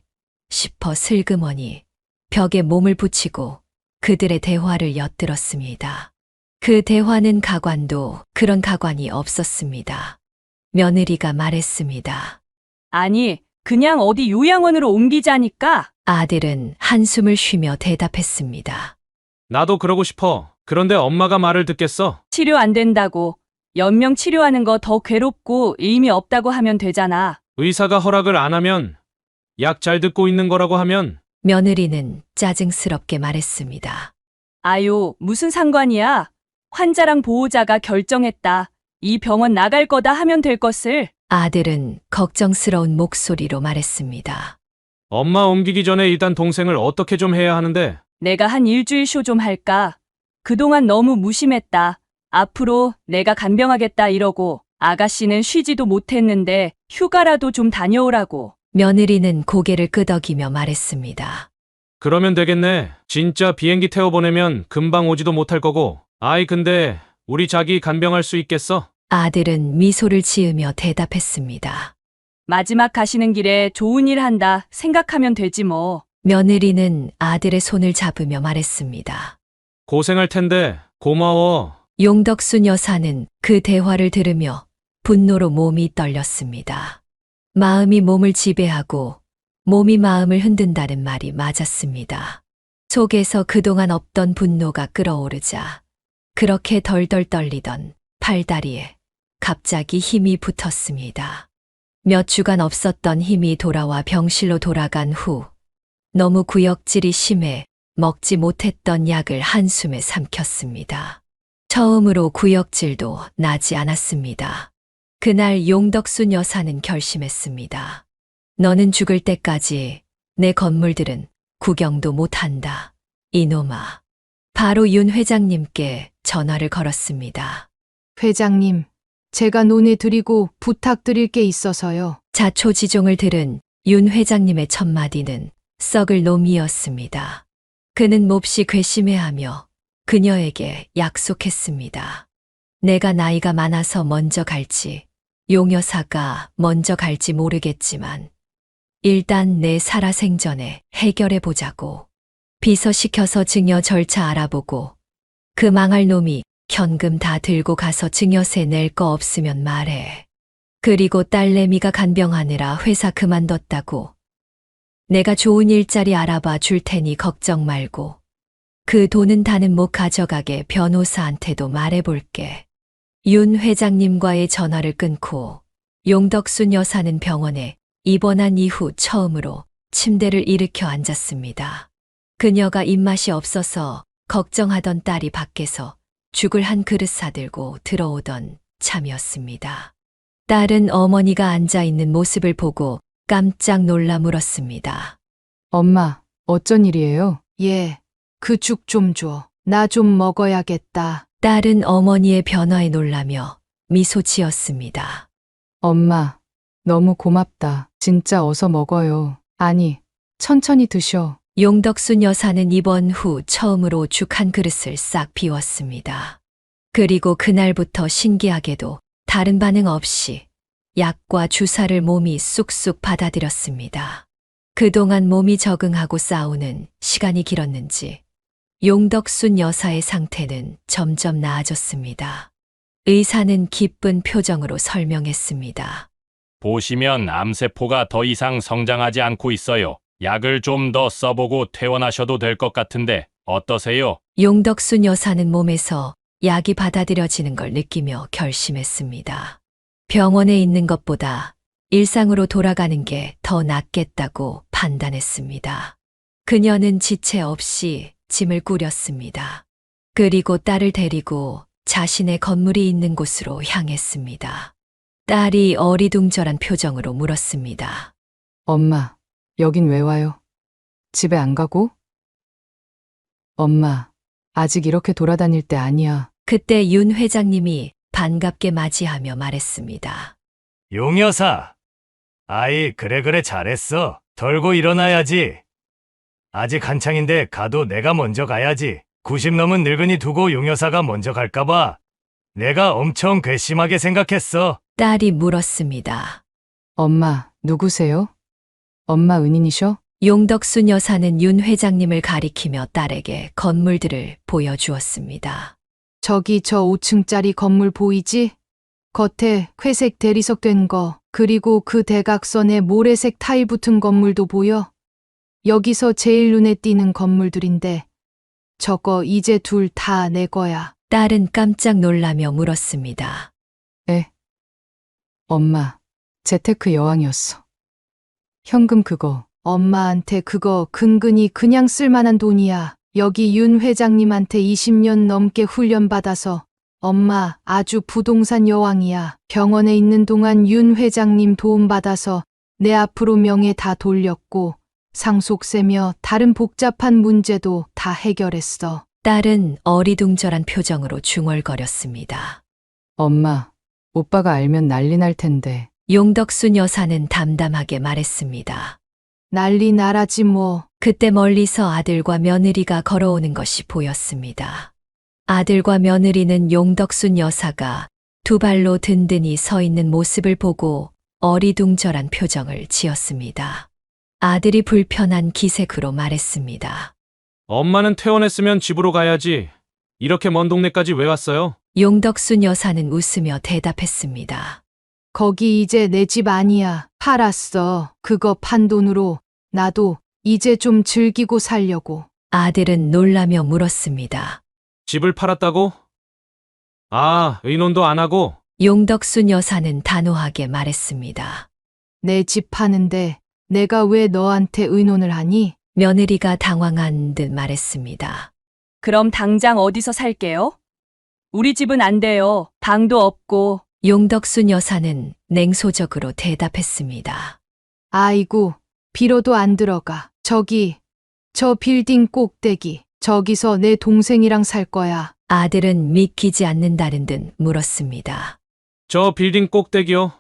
싶어 슬그머니 벽에 몸을 붙이고 그들의 대화를 엿들었습니다. 그 대화는 가관도 그런 가관이 없었습니다. 며느리가 말했습니다. 아니, 그냥 어디 요양원으로 옮기자니까. 아들은 한숨을 쉬며 대답했습니다. 나도 그러고 싶어. 그런데 엄마가 말을 듣겠어? 치료 안 된다고. 연명 치료하는 거 더 괴롭고 의미 없다고 하면 되잖아. 의사가 허락을 안 하면, 약 잘 듣고 있는 거라고 하면, 며느리는 짜증스럽게 말했습니다. 아유, 무슨 상관이야. 환자랑 보호자가 결정했다. 이 병원 나갈 거다 하면 될 것을. 아들은 걱정스러운 목소리로 말했습니다. 엄마 옮기기 전에 일단 동생을 어떻게 좀 해야 하는데, 내가 한 일주일 쇼 좀 할까? 그동안 너무 무심했다. 앞으로 내가 간병하겠다 이러고 아가씨는 쉬지도 못했는데 휴가라도 좀 다녀오라고. 며느리는 고개를 끄덕이며 말했습니다. 그러면 되겠네. 진짜 비행기 태워보내면 금방 오지도 못할 거고. 아이, 근데 우리 자기 간병할 수 있겠어? 아들은 미소를 지으며 대답했습니다. 마지막 가시는 길에 좋은 일 한다 생각하면 되지 뭐. 며느리는 아들의 손을 잡으며 말했습니다. 고생할 텐데 고마워. 용덕순 여사는 그 대화를 들으며 분노로 몸이 떨렸습니다. 마음이 몸을 지배하고 몸이 마음을 흔든다는 말이 맞았습니다. 속에서 그동안 없던 분노가 끓어오르자 그렇게 덜덜 떨리던 팔다리에 갑자기 힘이 붙었습니다. 몇 주간 없었던 힘이 돌아와 병실로 돌아간 후 너무 구역질이 심해 먹지 못했던 약을 한숨에 삼켰습니다. 처음으로 구역질도 나지 않았습니다. 그날 용덕순 여사는 결심했습니다. 너는 죽을 때까지 내 건물들은 구경도 못한다. 이놈아. 바로 윤 회장님께 전화를 걸었습니다. 회장님, 제가 논해드리고 부탁드릴 게 있어서요. 자초지종을 들은 윤 회장님의 첫마디는 썩을 놈이었습니다. 그는 몹시 괘씸해하며 그녀에게 약속했습니다. 내가 나이가 많아서 먼저 갈지, 용 여사가 먼저 갈지 모르겠지만 일단 내 살아생전에 해결해 보자고. 비서시켜서 증여 절차 알아보고 그 망할 놈이 현금 다 들고 가서 증여세 낼 거 없으면 말해. 그리고 딸내미가 간병하느라 회사 그만뒀다고. 내가 좋은 일자리 알아봐 줄 테니 걱정 말고 그 돈은 다는 못 가져가게 변호사한테도 말해볼게. 윤 회장님과의 전화를 끊고 용덕순 여사는 병원에 입원한 이후 처음으로 침대를 일으켜 앉았습니다. 그녀가 입맛이 없어서 걱정하던 딸이 밖에서 죽을 한 그릇 사들고 들어오던 참이었습니다. 딸은 어머니가 앉아있는 모습을 보고 깜짝 놀라 물었습니다. 엄마, 어쩐 일이에요? 예, 그 죽 좀 줘. 나 좀 먹어야겠다. 딸은 어머니의 변화에 놀라며 미소 지었습니다. 엄마, 너무 고맙다. 진짜 어서 먹어요. 아니, 천천히 드셔. 용덕순 여사는 입원 후 처음으로 죽 한 그릇을 싹 비웠습니다. 그리고 그날부터 신기하게도 다른 반응 없이 약과 주사를 몸이 쑥쑥 받아들였습니다. 그동안 몸이 적응하고 싸우는 시간이 길었는지 용덕순 여사의 상태는 점점 나아졌습니다. 의사는 기쁜 표정으로 설명했습니다. 보시면 암세포가 더 이상 성장하지 않고 있어요. 약을 좀 더 써보고 퇴원하셔도 될 것 같은데 어떠세요? 용덕순 여사는 몸에서 약이 받아들여지는 걸 느끼며 결심했습니다. 병원에 있는 것보다 일상으로 돌아가는 게 더 낫겠다고 판단했습니다. 그녀는 지체 없이 짐을 꾸렸습니다. 그리고 딸을 데리고 자신의 건물이 있는 곳으로 향했습니다. 딸이 어리둥절한 표정으로 물었습니다. 엄마, 여긴 왜 와요? 집에 안 가고? 엄마, 아직 이렇게 돌아다닐 때 아니야. 그때 윤 회장님이 반갑게 맞이하며 말했습니다. 용 여사. 아이, 그래 잘했어. 덜고 일어나야지. 아직 한창인데 가도 내가 먼저 가야지. 90 넘은 늙은이 두고 용 여사가 먼저 갈까봐 내가 엄청 괘씸하게 생각했어. 딸이 물었습니다. 엄마, 누구세요? 엄마 은인이셔? 용덕순 여사는 윤 회장님을 가리키며 딸에게 건물들을 보여주었습니다. 저기 저 5층짜리 건물 보이지? 겉에 회색 대리석 된 거, 그리고 그 대각선에 모래색 타일 붙은 건물도 보여? 여기서 제일 눈에 띄는 건물들인데 저거 이제 둘 다 내 거야. 딸은 깜짝 놀라며 물었습니다. 엄마, 재테크 여왕이었어. 현금 그거. 엄마한테 그거 근근히 그냥 쓸만한 돈이야. 여기 윤 회장님한테 20년 넘게 훈련받아서 엄마 아주 부동산 여왕이야. 병원에 있는 동안 윤 회장님 도움받아서 내 앞으로 명예 다 돌렸고 상속세며 다른 복잡한 문제도 다 해결했어. 딸은 어리둥절한 표정으로 중얼거렸습니다. 엄마, 오빠가 알면 난리 날 텐데. 용덕순 여사는 담담하게 말했습니다. 난리 나라지 뭐. 그때 멀리서 아들과 며느리가 걸어오는 것이 보였습니다. 아들과 며느리는 용덕순 여사가 두 발로 든든히 서 있는 모습을 보고 어리둥절한 표정을 지었습니다. 아들이 불편한 기색으로 말했습니다. 엄마는 퇴원했으면 집으로 가야지. 이렇게 먼 동네까지 왜 왔어요? 용덕순 여사는 웃으며 대답했습니다. 거기 이제 내 집 아니야. 팔았어. 그거 판 돈으로 나도 이제 좀 즐기고 살려고. 아들은 놀라며 물었습니다. 집을 팔았다고? 아, 의논도 안 하고? 용덕순 여사는 단호하게 말했습니다. 내 집 파는데 내가 왜 너한테 의논을 하니? 며느리가 당황한 듯 말했습니다. 그럼 당장 어디서 살게요? 우리 집은 안 돼요. 방도 없고. 용덕순 여사는 냉소적으로 대답했습니다. 아이고, 빌어도 안 들어가. 저기, 저 빌딩 꼭대기. 저기서 내 동생이랑 살 거야. 아들은 믿기지 않는다는 듯 물었습니다. 저 빌딩 꼭대기요?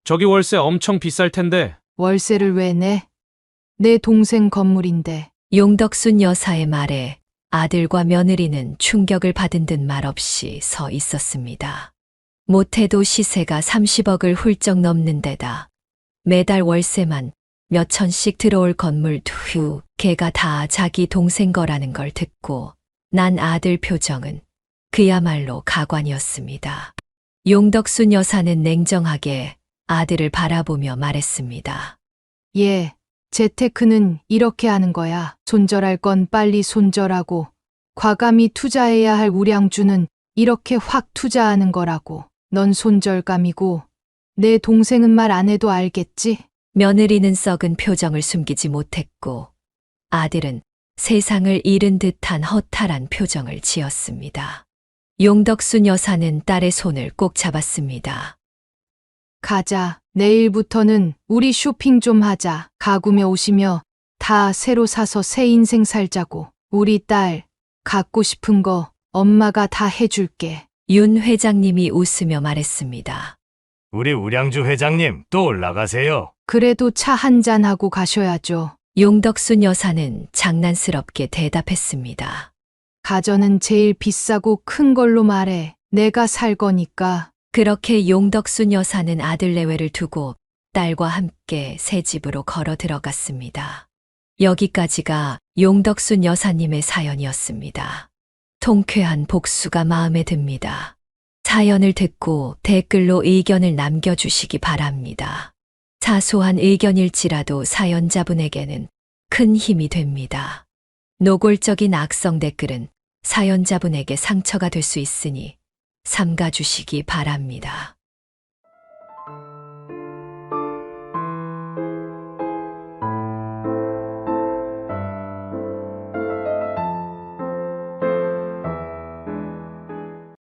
저기 월세 엄청 비쌀 텐데. 월세를 왜 내? 내 동생 건물인데. 용덕순 여사의 말에 아들과 며느리는 충격을 받은 듯 말없이 서 있었습니다. 못해도 시세가 30억을 훌쩍 넘는 데다 매달 월세만 몇 천씩 들어올 건물 두 개가 다 자기 동생 거라는 걸 듣고 난 아들 표정은 그야말로 가관이었습니다. 용덕순 여사는 냉정하게 아들을 바라보며 말했습니다. 예, 재테크는 이렇게 하는 거야. 손절할 건 빨리 손절하고 과감히 투자해야 할 우량주는 이렇게 확 투자하는 거라고. 넌 손절감이고 내 동생은 말 안 해도 알겠지? 며느리는 썩은 표정을 숨기지 못했고 아들은 세상을 잃은 듯한 허탈한 표정을 지었습니다. 용덕순 여사는 딸의 손을 꼭 잡았습니다. 가자. 내일부터는 우리 쇼핑 좀 하자. 가구며 옷이며 다 새로 사서 새 인생 살자고. 우리 딸 갖고 싶은 거 엄마가 다 해줄게. 윤 회장님이 웃으며 말했습니다. 우리 우량주 회장님 또 올라가세요. 그래도 차 한잔 하고 가셔야죠. 용덕순 여사는 장난스럽게 대답했습니다. 가전은 제일 비싸고 큰 걸로 말해. 내가 살 거니까. 그렇게 용덕순 여사는 아들 내외를 두고 딸과 함께 새 집으로 걸어 들어갔습니다. 여기까지가 용덕순 여사님의 사연이었습니다. 통쾌한 복수가 마음에 듭니다. 사연을 듣고 댓글로 의견을 남겨주시기 바랍니다. 사소한 의견일지라도 사연자분에게는 큰 힘이 됩니다. 노골적인 악성 댓글은 사연자분에게 상처가 될 수 있으니 삼가주시기 바랍니다.